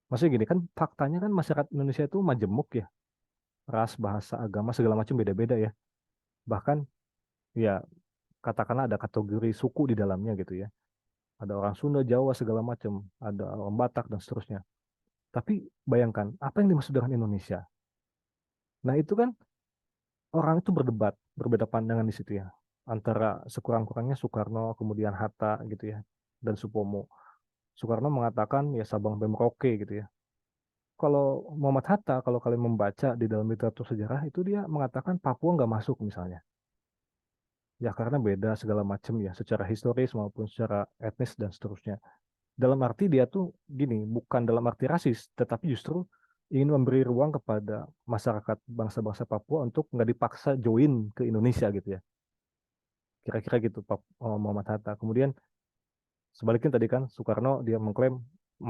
Maksudnya gini kan, faktanya kan masyarakat Indonesia itu majemuk ya, ras, bahasa, agama, segala macam beda-beda ya. Bahkan ya katakanlah ada kategori suku di dalamnya gitu ya. Ada orang Sunda, Jawa, segala macam, ada orang Batak dan seterusnya. Tapi bayangkan, apa yang dimaksud dengan Indonesia? Nah itu kan orang itu berdebat, berbeda pandangan di situ ya. Antara sekurang-kurangnya Soekarno, kemudian Hatta gitu ya, dan Supomo. Soekarno mengatakan ya Sabang Merauke gitu ya. Kalau Muhammad Hatta, kalau kalian membaca di dalam literatur sejarah, itu dia mengatakan Papua nggak masuk misalnya. Ya karena beda segala macam ya, secara historis maupun secara etnis dan seterusnya. Dalam arti dia tuh gini, bukan dalam arti rasis, tetapi justru ingin memberi ruang kepada masyarakat bangsa-bangsa Papua untuk nggak dipaksa join ke Indonesia gitu ya. Kira-kira gitu Pak Muhammad Hatta. Kemudian sebaliknya tadi kan Soekarno dia mengklaim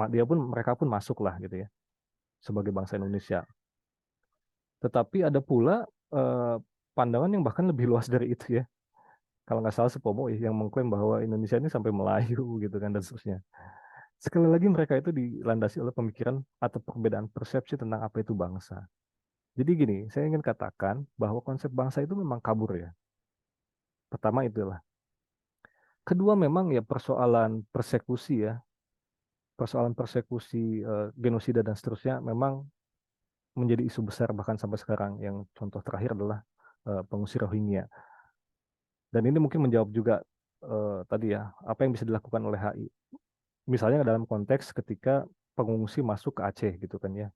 dia pun mereka pun masuk lah gitu ya sebagai bangsa Indonesia. Tetapi ada pula eh, pandangan yang bahkan lebih luas dari itu ya. Kalau nggak salah Supomo ya, yang mengklaim bahwa Indonesia ini sampai Melayu gitu kan dan seterusnya. Sekali lagi mereka itu dilandasi oleh pemikiran atau perbedaan persepsi tentang apa itu bangsa. Jadi gini, saya ingin katakan bahwa konsep bangsa itu memang kabur ya. Pertama itulah. Kedua memang ya persoalan persekusi ya. Persoalan persekusi, genosida dan seterusnya memang menjadi isu besar bahkan sampai sekarang. Yang contoh terakhir adalah pengusir Rohingya. Dan ini mungkin menjawab juga tadi ya, apa yang bisa dilakukan oleh HI. Misalnya dalam konteks ketika pengungsi masuk ke Aceh gitu kan ya.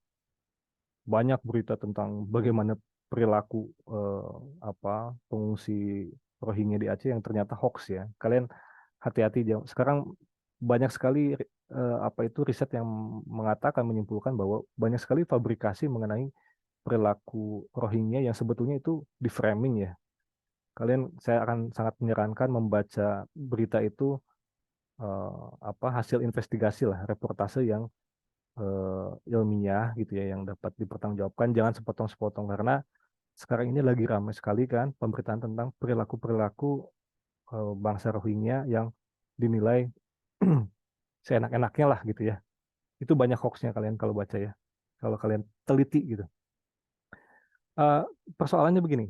Banyak berita tentang bagaimana perilaku apa pengungsi Rohingya di Aceh yang ternyata hoax ya. Kalian hati-hati sekarang banyak sekali apa itu riset yang mengatakan menyimpulkan bahwa banyak sekali fabrikasi mengenai perilaku Rohingya yang sebetulnya itu di framing ya. Saya akan sangat menyarankan membaca berita itu apa hasil investigasi lah, reportase yang ilmiah gitu ya yang dapat dipertanggungjawabkan, jangan sepotong-sepotong karena sekarang ini lagi ramai sekali kan pemberitaan tentang perilaku-perilaku bangsa Rohingya yang dinilai seenak-enaknya lah gitu ya. Itu banyak hoaxnya kalian kalau baca ya. Kalau kalian teliti gitu. Eh, Persoalannya begini.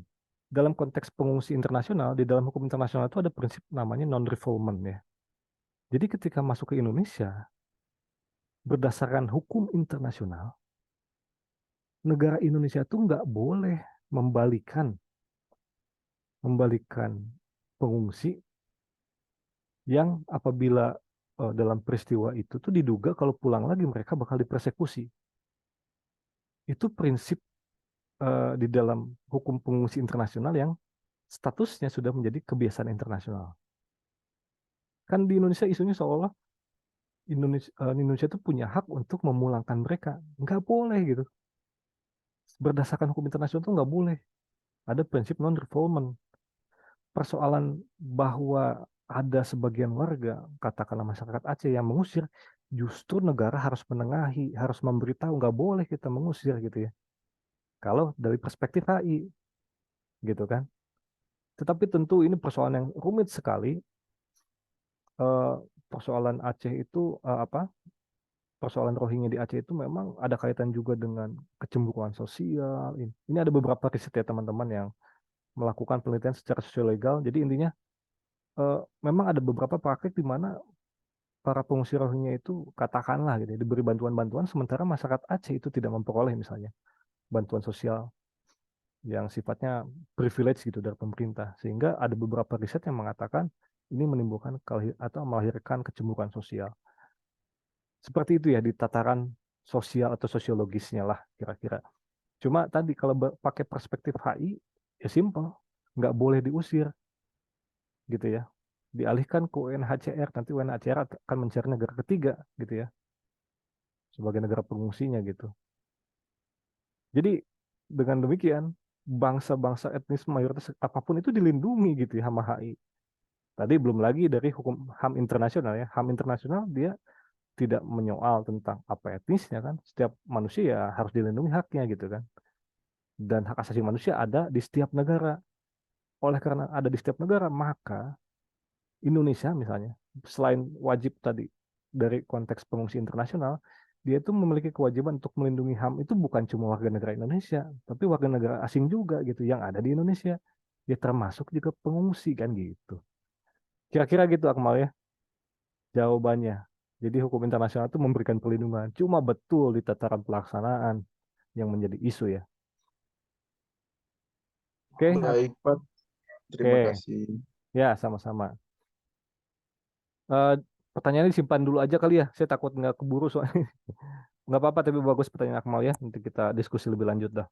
Dalam konteks pengungsi internasional, di dalam hukum internasional itu ada prinsip namanya non-refoulement ya. Jadi ketika masuk ke Indonesia, berdasarkan hukum internasional, negara Indonesia itu nggak boleh membalikan membalikan pengungsi yang apabila dalam peristiwa itu tuh diduga kalau pulang lagi mereka bakal dipersekusi. Itu prinsip di dalam hukum pengungsi internasional yang statusnya sudah menjadi kebiasaan internasional. Kan di Indonesia isunya seolah Indonesia itu punya hak untuk memulangkan mereka. Nggak boleh gitu. Berdasarkan hukum internasional itu nggak boleh. Ada prinsip non-refoulement. Persoalan bahwa ada sebagian warga, katakanlah masyarakat Aceh yang mengusir, justru negara harus menengahi, harus memberitahu, nggak boleh kita mengusir gitu ya. Kalau dari perspektif HI, gitu kan. Tetapi tentu ini persoalan yang rumit sekali. Eh, Persoalan Aceh itu apa? Persoalan Rohingya di Aceh itu memang ada kaitan juga dengan kecemburuan sosial. Ini ada beberapa riset ya teman-teman yang melakukan penelitian secara sosiolegal. Jadi intinya eh, memang ada beberapa praktik di mana para pengungsi Rohingya itu katakanlah gitu ya, diberi bantuan-bantuan sementara masyarakat Aceh itu tidak memperoleh misalnya bantuan sosial yang sifatnya privilege gitu dari pemerintah sehingga ada beberapa riset yang mengatakan ini menimbulkan atau melahirkan kecemburuan sosial seperti itu ya di tataran sosial atau sosiologisnya lah kira-kira. Cuma tadi kalau pakai perspektif HI ya simpel, nggak boleh diusir gitu ya, dialihkan ke UNHCR, nanti UNHCR akan mencari negara ketiga gitu ya sebagai negara pengungsinya gitu. Jadi dengan demikian bangsa-bangsa etnis mayoritas apapun itu dilindungi gitu ya sama HI. Tadi belum lagi dari hukum HAM internasional ya. HAM internasional dia tidak menyoal tentang apa etnisnya kan. Setiap manusia ya harus dilindungi haknya gitu kan. Dan hak asasi manusia ada di setiap negara. Oleh karena ada di setiap negara, maka Indonesia misalnya, selain wajib tadi dari konteks pengungsi internasional, dia itu memiliki kewajiban untuk melindungi HAM itu bukan cuma warga negara Indonesia, tapi warga negara asing juga gitu yang ada di Indonesia. Dia termasuk juga pengungsi kan gitu. Kira-kira gitu Akmal ya jawabannya. Jadi hukum internasional itu memberikan perlindungan, cuma betul di tataran pelaksanaan yang menjadi isu ya. Oke, Baik, Pak. Terima oke, kasih. ya sama-sama. Eh, Pertanyaannya disimpan dulu aja kali ya. Saya takut nggak keburu soalnya. Nggak apa-apa, tapi bagus pertanyaan Akmal ya. Nanti kita diskusi lebih lanjut dah.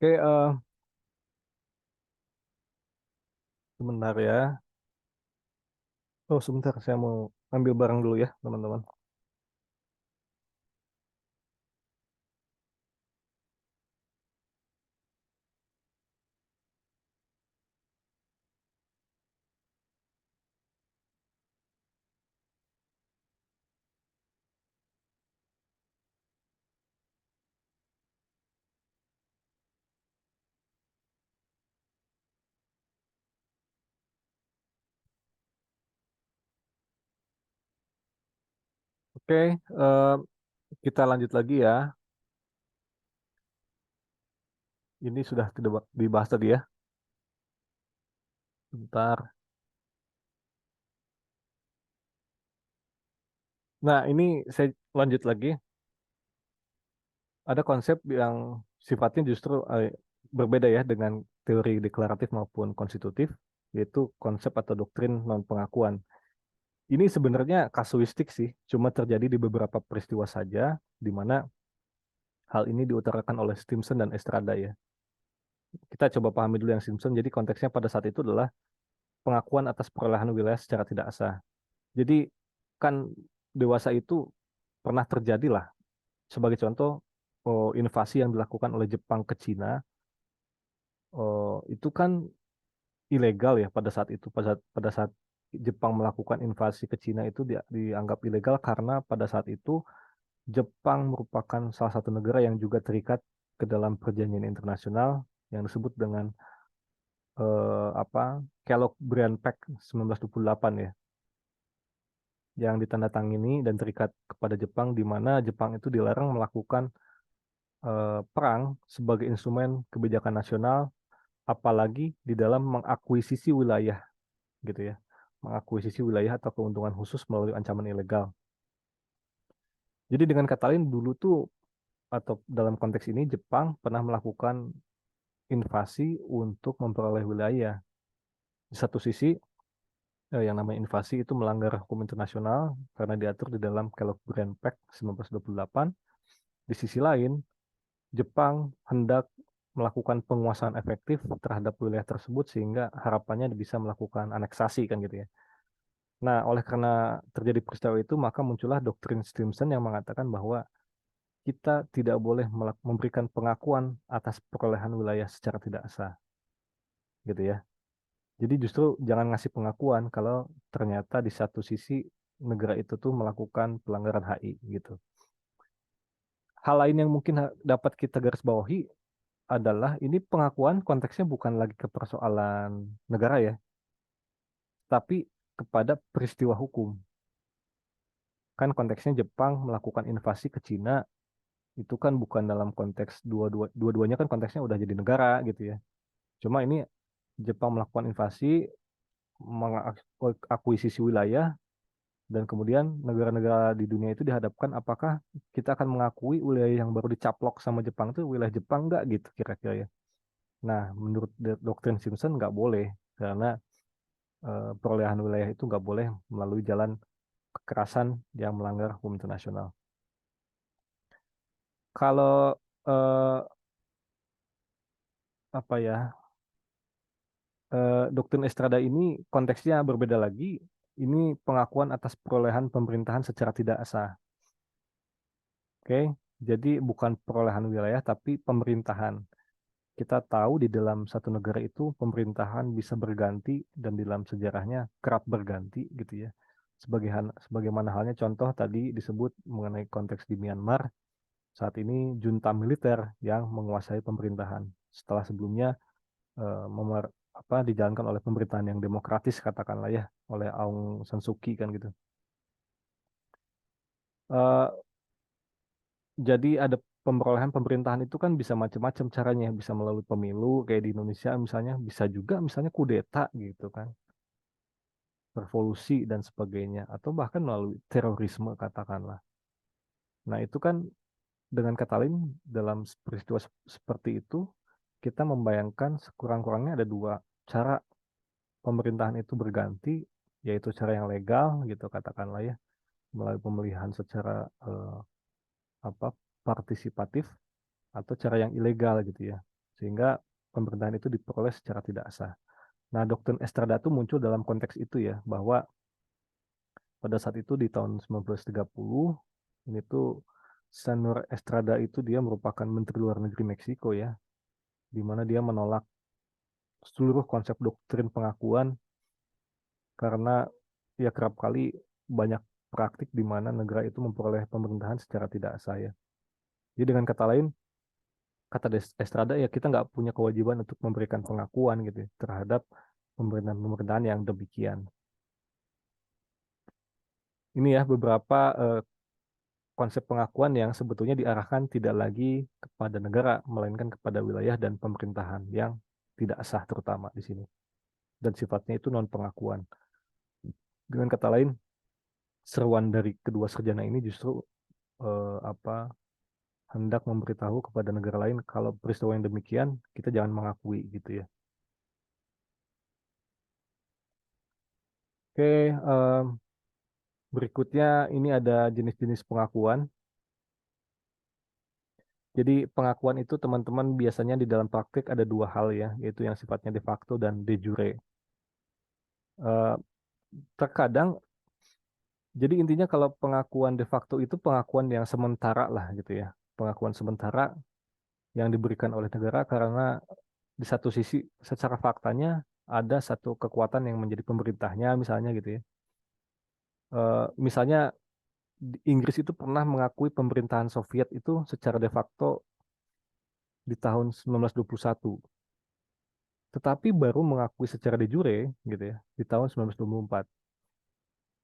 Oke, sebentar ya. Oh, sebentar. Saya mau ambil barang dulu ya, teman-teman. Oke, kita lanjut lagi ya. Ini sudah tidak dibahas tadi ya. Bentar. Nah, ini saya lanjut lagi. Ada konsep yang sifatnya justru berbeda ya dengan teori deklaratif maupun konstitutif, yaitu konsep atau doktrin non-pengakuan. Ini sebenarnya kasuistik sih, cuma terjadi di beberapa peristiwa saja, di mana hal ini diutarakan oleh Stimson dan Estrada ya. Kita coba pahami dulu yang Stimson. Jadi konteksnya pada saat itu adalah pengakuan atas perolehan wilayah secara tidak sah. Jadi kan dewasa itu pernah terjadi lah. Sebagai contoh, invasi yang dilakukan oleh Jepang ke Cina, itu kan ilegal ya pada saat itu. Pada saat Jepang melakukan invasi ke Cina itu dianggap ilegal karena pada saat itu Jepang merupakan salah satu negara yang juga terikat ke dalam perjanjian internasional yang disebut dengan apa Kellogg-Briand Pact 1928 ya, yang ditandatangani dan terikat kepada Jepang di mana Jepang itu dilarang melakukan perang sebagai instrumen kebijakan nasional, apalagi di dalam mengakuisisi wilayah gitu ya, mengakuisisi wilayah atau keuntungan khusus melalui ancaman ilegal. Jadi dengan kata lain dulu tuh atau dalam konteks ini Jepang pernah melakukan invasi untuk memperoleh wilayah. Di satu sisi, yang namanya invasi itu melanggar hukum internasional karena diatur di dalam Kellogg-Briand Pact 1928. Di sisi lain, Jepang hendak melakukan penguasaan efektif terhadap wilayah tersebut sehingga harapannya bisa melakukan aneksasi kan gitu ya. Nah, oleh karena terjadi peristiwa itu, maka muncullah doktrin Stimson yang mengatakan bahwa kita tidak boleh memberikan pengakuan atas perolehan wilayah secara tidak sah, gitu ya. Jadi justru jangan ngasih pengakuan kalau ternyata di satu sisi negara itu tuh melakukan pelanggaran HI gitu. Hal lain yang mungkin dapat kita garis bawahi adalah ini pengakuan konteksnya bukan lagi ke persoalan negara ya, tapi kepada peristiwa hukum. Kan konteksnya Jepang melakukan invasi ke Cina itu kan bukan dalam konteks dua-duanya kan konteksnya udah jadi negara gitu ya. Cuma ini Jepang melakukan invasi, mengakuisisi wilayah, dan kemudian negara-negara di dunia itu dihadapkan apakah kita akan mengakui wilayah yang baru dicaplok sama Jepang itu wilayah Jepang nggak gitu kira-kira ya. Nah, menurut doktrin Simpson nggak boleh karena perolehan wilayah itu nggak boleh melalui jalan kekerasan yang melanggar hukum internasional. Kalau apa ya doktrin Estrada ini konteksnya berbeda lagi. Ini pengakuan atas perolehan pemerintahan secara tidak sah. Oke, Jadi bukan perolehan wilayah tapi pemerintahan. Kita tahu di dalam satu negara itu pemerintahan bisa berganti dan di dalam sejarahnya kerap berganti gitu ya. Sebagaimana halnya contoh tadi disebut mengenai konteks di Myanmar, saat ini junta militer yang menguasai pemerintahan. Setelah sebelumnya dijalankan oleh pemerintahan yang demokratis katakanlah ya, oleh Aung San Suu Kyi kan gitu. Eh, jadi ada pemerolehan pemerintahan itu kan bisa macam-macam caranya, bisa melalui pemilu kayak di Indonesia misalnya, bisa juga misalnya kudeta gitu kan, revolusi dan sebagainya, atau bahkan melalui terorisme katakanlah. Nah itu kan dengan kata lain dalam peristiwa seperti itu kita membayangkan sekurang-kurangnya ada dua cara pemerintahan itu berganti, yaitu cara yang legal gitu katakanlah ya, melalui pemilihan secara eh, apa partisipatif, atau cara yang ilegal gitu ya, sehingga pemerintahan itu diperoleh secara tidak sah. Nah, doktrin Estrada itu muncul dalam konteks itu ya, bahwa pada saat itu di tahun 1930 ini tuh Senor Estrada itu dia merupakan Menteri Luar Negeri Meksiko ya, di mana dia menolak seluruh konsep doktrin pengakuan karena ya kerap kali banyak praktik di mana negara itu memperoleh pemerintahan secara tidak sah ya. Jadi dengan kata lain, kata Estrada ya kita nggak punya kewajiban untuk memberikan pengakuan gitu ya, terhadap pemerintahan-pemerintahan yang demikian. Ini ya beberapa konsep pengakuan yang sebetulnya diarahkan tidak lagi kepada negara, melainkan kepada wilayah dan pemerintahan yang tidak sah terutama di sini. Dan sifatnya itu non pengakuan. Dengan kata lain, seruan dari kedua sarjana ini justru hendak memberitahu kepada negara lain kalau peristiwa yang demikian kita jangan mengakui gitu ya. Oke, berikutnya ini ada jenis-jenis pengakuan. Jadi pengakuan itu teman-teman biasanya di dalam praktik ada dua hal ya, yaitu yang sifatnya de facto dan de jure. Eh, Terkadang, jadi intinya kalau pengakuan de facto itu pengakuan yang sementara lah gitu ya. Pengakuan sementara yang diberikan oleh negara karena di satu sisi secara faktanya ada satu kekuatan yang menjadi pemerintahnya misalnya gitu ya. Misalnya Inggris itu pernah mengakui pemerintahan Soviet itu secara de facto di tahun 1921, tetapi baru mengakui secara de jure gitu ya di tahun 1924.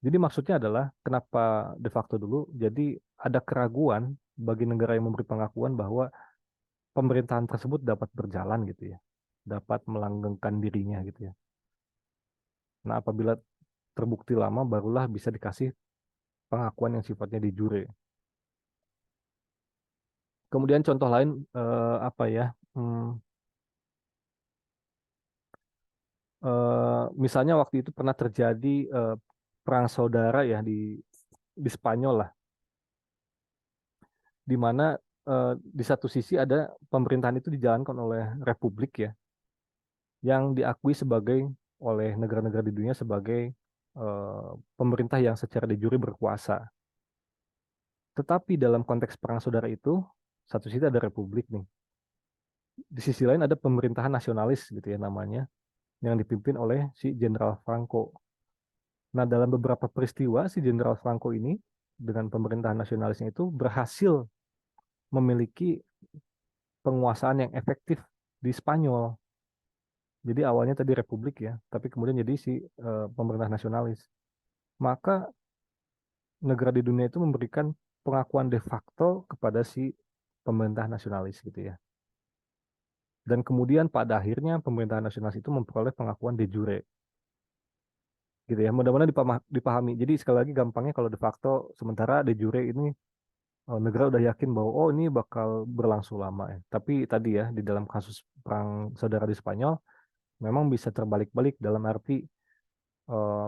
Jadi maksudnya adalah kenapa de facto dulu? Jadi ada keraguan bagi negara yang memberi pengakuan bahwa pemerintahan tersebut dapat berjalan gitu ya, dapat melanggengkan dirinya gitu ya. Nah, apabila terbukti lama barulah bisa dikasih pengakuan yang sifatnya de jure. Kemudian contoh lain apa ya? Hmm, Misalnya waktu itu pernah terjadi eh, perang saudara ya di Spanyol lah, di mana di satu sisi ada pemerintahan itu dijalankan oleh republik ya, yang diakui sebagai oleh negara-negara di dunia sebagai pemerintah yang secara de jure berkuasa. Tetapi dalam konteks perang saudara itu, satu sisi ada republik nih, di sisi lain ada pemerintahan nasionalis gitu ya namanya, yang dipimpin oleh si Jenderal Franco. Nah, dalam beberapa peristiwa, si Jenderal Franco ini dengan pemerintahan nasionalisnya itu berhasil memiliki penguasaan yang efektif di Spanyol. Jadi awalnya tadi republik ya, tapi kemudian jadi si pemerintah nasionalis. Maka negara di dunia itu memberikan pengakuan de facto kepada si pemerintah nasionalis gitu ya. Dan kemudian pada akhirnya pemerintahan nasionalis itu memperoleh pengakuan de jure gitu ya. Mudah-mudahan dipahami. Jadi sekali lagi gampangnya kalau de facto, sementara de jure ini negara udah yakin bahwa oh ini bakal berlangsung lama ya. Tapi tadi ya di dalam kasus perang saudara di Spanyol memang bisa terbalik-balik dalam arti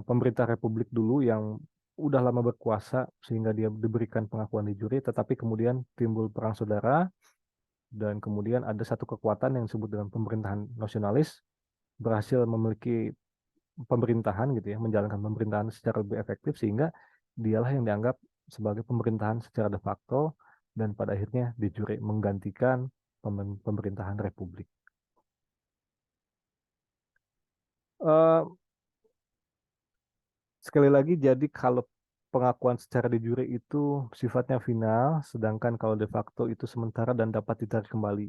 pemerintah republik dulu yang udah lama berkuasa sehingga dia diberikan pengakuan de jure, tetapi kemudian timbul perang saudara dan kemudian ada satu kekuatan yang disebut dengan pemerintahan nasionalis berhasil memiliki pemerintahan gitu ya, menjalankan pemerintahan secara lebih efektif sehingga dialah yang dianggap sebagai pemerintahan secara de facto dan pada akhirnya de jure menggantikan pemerintahan republik. Eh, Sekali lagi, jadi kalau pengakuan secara de jure itu sifatnya final, sedangkan kalau de facto itu sementara dan dapat ditarik kembali.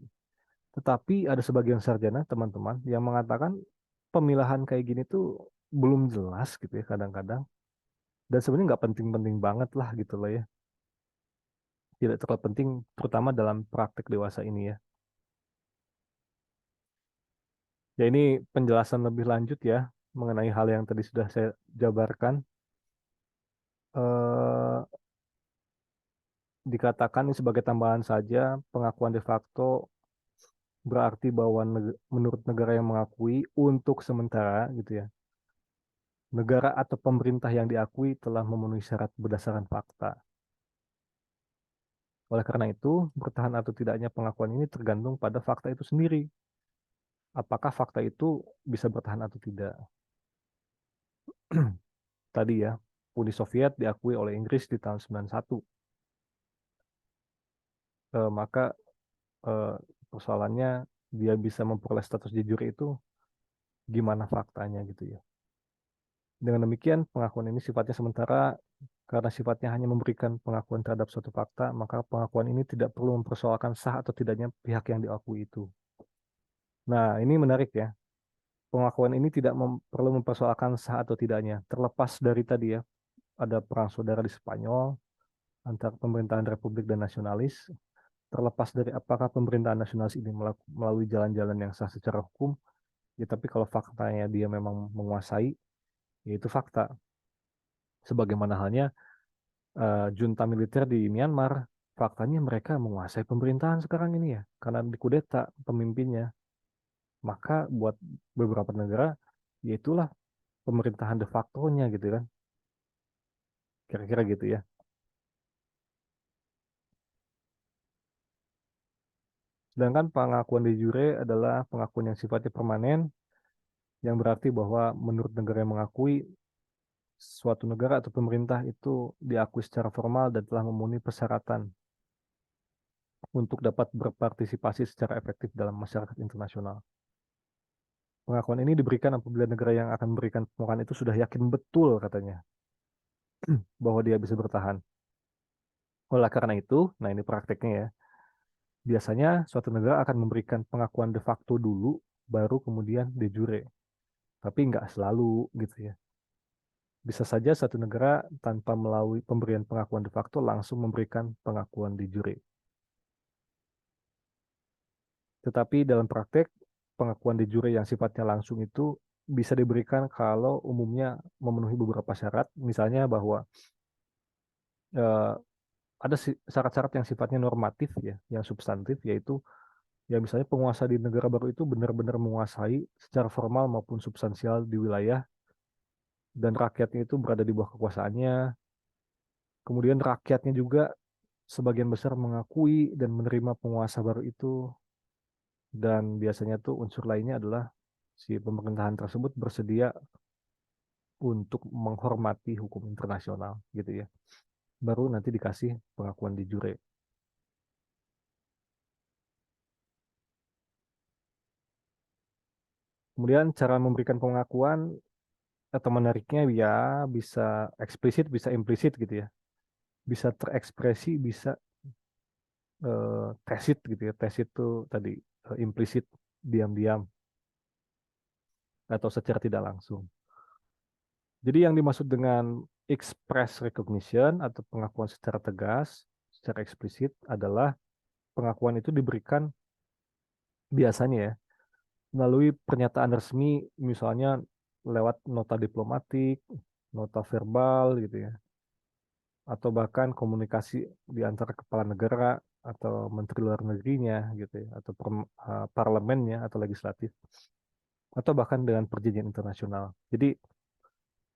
Tetapi ada sebagian sarjana, teman-teman, yang mengatakan pemilahan kayak gini tuh belum jelas gitu ya kadang-kadang. Dan sebenarnya nggak penting-penting banget lah gitu loh ya. Tidak terlalu penting, terutama dalam praktek dewasa ini ya. Ya ini penjelasan lebih lanjut ya mengenai hal yang tadi sudah saya jabarkan. Eh, Dikatakan ini sebagai tambahan saja, pengakuan de facto berarti bahwa menurut negara yang mengakui untuk sementara gitu ya, negara atau pemerintah yang diakui telah memenuhi syarat berdasarkan fakta. Oleh karena itu, bertahan atau tidaknya pengakuan ini tergantung pada fakta itu sendiri. Apakah fakta itu bisa bertahan atau tidak? Tadi ya, Uni Soviet diakui oleh Inggris di tahun 91. Maka eh, persoalannya dia bisa memperoleh status de jure itu gimana faktanya gitu ya. Dengan demikian, pengakuan ini sifatnya sementara karena sifatnya hanya memberikan pengakuan terhadap suatu fakta, maka pengakuan ini tidak perlu mempersoalkan sah atau tidaknya pihak yang diakui itu. Nah, ini menarik ya. Pengakuan ini tidak perlu mempersoalkan sah atau tidaknya. Terlepas dari tadi ya, ada perang saudara di Spanyol antara pemerintahan Republik dan nasionalis. Terlepas dari apakah pemerintahan nasionalis ini melalui jalan-jalan yang sah secara hukum, ya tapi kalau faktanya dia memang menguasai, yaitu fakta. Sebagaimana halnya junta militer di Myanmar, faktanya mereka menguasai pemerintahan sekarang ini ya, karena dikudeta pemimpinnya. Maka buat beberapa negara, ya itulah pemerintahan de facto-nya gitu kan, kira-kira gitu ya. Sedangkan pengakuan de jure adalah pengakuan yang sifatnya permanen, yang berarti bahwa menurut negara yang mengakui, suatu negara atau pemerintah itu diakui secara formal dan telah memenuhi persyaratan untuk dapat berpartisipasi secara efektif dalam masyarakat internasional. Pengakuan ini diberikan apabila negara yang akan memberikan pengakuan itu sudah yakin betul katanya bahwa dia bisa bertahan. Oleh karena itu, nah ini prakteknya ya, biasanya suatu negara akan memberikan pengakuan de facto dulu, baru kemudian de jure. Tapi nggak selalu gitu ya. Bisa saja satu negara tanpa melalui pemberian pengakuan de facto langsung memberikan pengakuan de jure. Tetapi dalam praktek, pengakuan de jure yang sifatnya langsung itu bisa diberikan kalau umumnya memenuhi beberapa syarat, misalnya bahwa eh, ada syarat-syarat yang sifatnya normatif ya, yang substantif, yaitu ya misalnya penguasa di negara baru itu benar-benar menguasai secara formal maupun substansial di wilayah dan rakyatnya itu berada di bawah kekuasaannya. Kemudian rakyatnya juga sebagian besar mengakui dan menerima penguasa baru itu, dan biasanya tuh unsur lainnya adalah si pemerintahan tersebut bersedia untuk menghormati hukum internasional gitu ya. Baru nanti dikasih pengakuan di jure. Kemudian cara memberikan pengakuan atau menariknya ya bisa eksplisit, bisa implisit gitu ya. Bisa terekspresi, bisa tacit gitu ya. Tacit itu tadi implisit, diam-diam atau secara tidak langsung. Jadi yang dimaksud dengan express recognition atau pengakuan secara tegas, secara eksplisit adalah pengakuan itu diberikan biasanya ya melalui pernyataan resmi, misalnya lewat nota diplomatik, nota verbal gitu ya, atau bahkan komunikasi di antara kepala negara atau menteri luar negerinya gitu ya, atau parlemennya atau legislatif, atau bahkan dengan perjanjian internasional. Jadi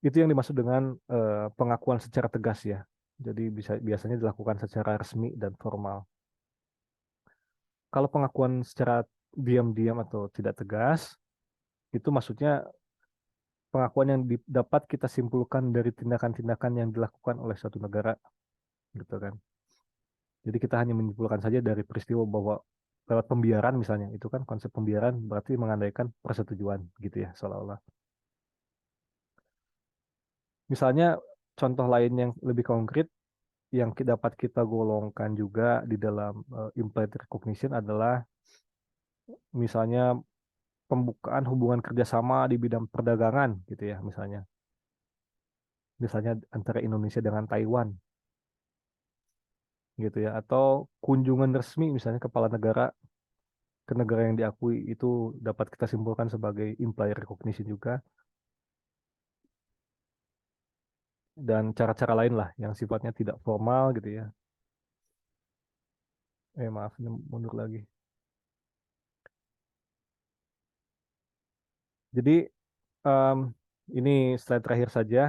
itu yang dimaksud dengan pengakuan secara tegas ya. Jadi biasanya dilakukan secara resmi dan formal. Kalau pengakuan secara diam-diam atau tidak tegas, itu maksudnya pengakuan yang dapat kita simpulkan dari tindakan-tindakan yang dilakukan oleh suatu negara, gitu kan. Jadi kita hanya menyimpulkan saja dari peristiwa bahwa lewat pembiaran misalnya, itu kan konsep pembiaran berarti mengandaikan persetujuan gitu ya seolah-olah. Misalnya contoh lain yang lebih konkret yang dapat kita golongkan juga di dalam implied recognition adalah misalnya pembukaan hubungan kerjasama di bidang perdagangan gitu ya misalnya antara Indonesia dengan Taiwan gitu ya, atau kunjungan resmi misalnya kepala negara ke negara yang diakui, itu dapat kita simpulkan sebagai implied recognition juga. Dan cara-cara lain lah yang sifatnya tidak formal gitu ya. Maaf, ini mundur lagi. Jadi em, ini slide terakhir saja.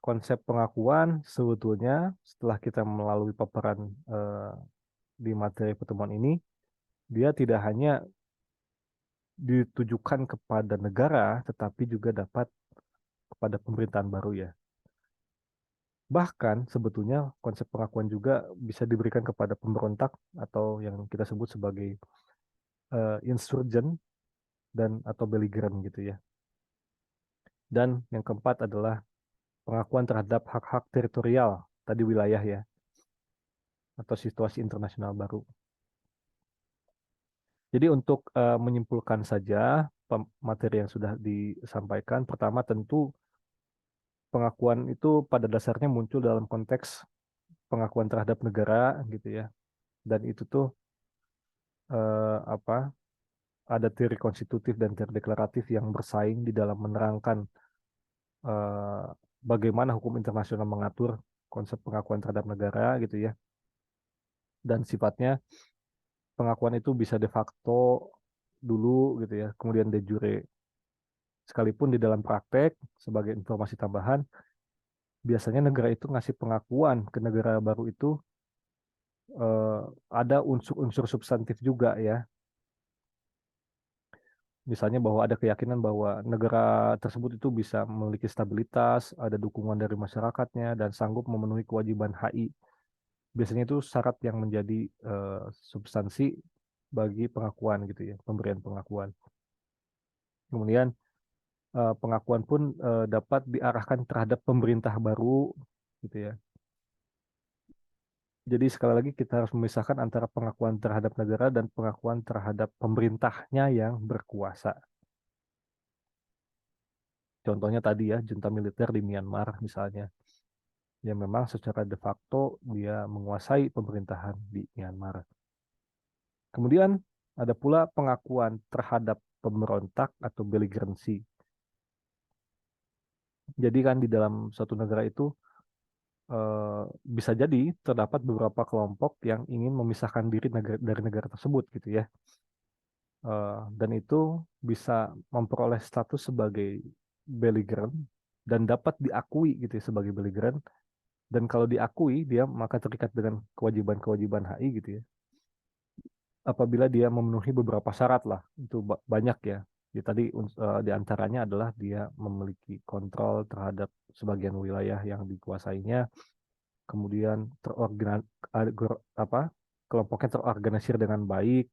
Konsep pengakuan sebetulnya setelah kita melalui paparan eh, di materi pertemuan ini, dia tidak hanya ditujukan kepada negara, tetapi juga dapat kepada pemerintahan baru ya. Bahkan sebetulnya konsep pengakuan juga bisa diberikan kepada pemberontak atau yang kita sebut sebagai insurgent dan atau belligerent gitu ya. Dan yang keempat adalah pengakuan terhadap hak-hak teritorial, tadi wilayah ya, atau situasi internasional baru. Jadi untuk menyimpulkan saja materi yang sudah disampaikan, pertama tentu pengakuan itu pada dasarnya muncul dalam konteks pengakuan terhadap negara gitu ya. Dan itu tuh apa? Ada teori konstitutif dan teori deklaratif yang bersaing di dalam menerangkan eh, bagaimana hukum internasional mengatur konsep pengakuan terhadap negara gitu ya. Dan sifatnya pengakuan itu bisa de facto dulu gitu ya, kemudian de jure. Sekalipun di dalam praktek, sebagai informasi tambahan, biasanya negara itu ngasih pengakuan ke negara baru itu eh, ada unsur-unsur substantif juga ya. Misalnya bahwa ada keyakinan bahwa negara tersebut itu bisa memiliki stabilitas, ada dukungan dari masyarakatnya, dan sanggup memenuhi kewajiban HI. Biasanya itu syarat yang menjadi substansi bagi pengakuan gitu ya, pemberian pengakuan. Kemudian pengakuan pun dapat diarahkan terhadap pemerintah baru gitu ya. Jadi sekali lagi kita harus memisahkan antara pengakuan terhadap negara dan pengakuan terhadap pemerintahnya yang berkuasa. Contohnya tadi ya, junta militer di Myanmar misalnya, yang memang secara de facto dia menguasai pemerintahan di Myanmar. Kemudian ada pula pengakuan terhadap pemberontak atau belligerency. Jadi kan di dalam suatu negara itu bisa jadi terdapat beberapa kelompok yang ingin memisahkan diri dari negara tersebut gitu ya. Dan itu bisa memperoleh status sebagai belligerent dan dapat diakui gitu ya, sebagai belligerent. Dan kalau diakui dia maka terikat dengan kewajiban-kewajiban HI gitu ya. Apabila dia memenuhi beberapa syarat lah, itu banyak ya. Ya tadi di antaranya adalah dia memiliki kontrol terhadap sebagian wilayah yang dikuasainya, kemudian apa kelompoknya terorganisir dengan baik,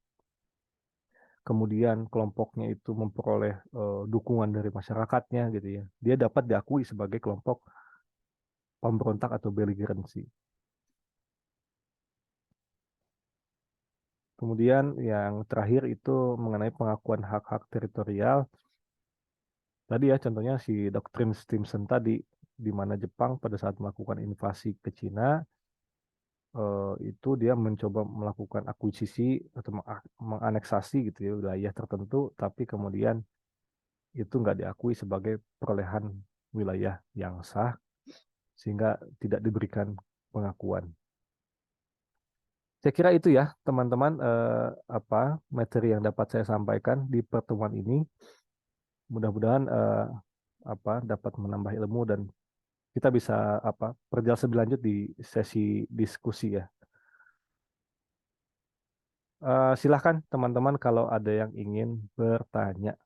kemudian kelompoknya itu memperoleh dukungan dari masyarakatnya gitu ya. Dia dapat diakui sebagai kelompok pemberontak atau belligerency. Kemudian yang terakhir itu mengenai pengakuan hak-hak teritorial. Tadi ya contohnya si doktrin Stimson tadi, di mana Jepang pada saat melakukan invasi ke Cina, itu dia mencoba melakukan akuisisi atau menganeksasi gitu ya wilayah tertentu, tapi kemudian itu nggak diakui sebagai perolehan wilayah yang sah, sehingga tidak diberikan pengakuan. Saya kira itu ya teman-teman apa materi yang dapat saya sampaikan di pertemuan ini. Mudah-mudahan apa dapat menambah ilmu dan kita bisa apa perjalanan lebih lanjut di sesi diskusi ya. Silahkan teman-teman kalau ada yang ingin bertanya.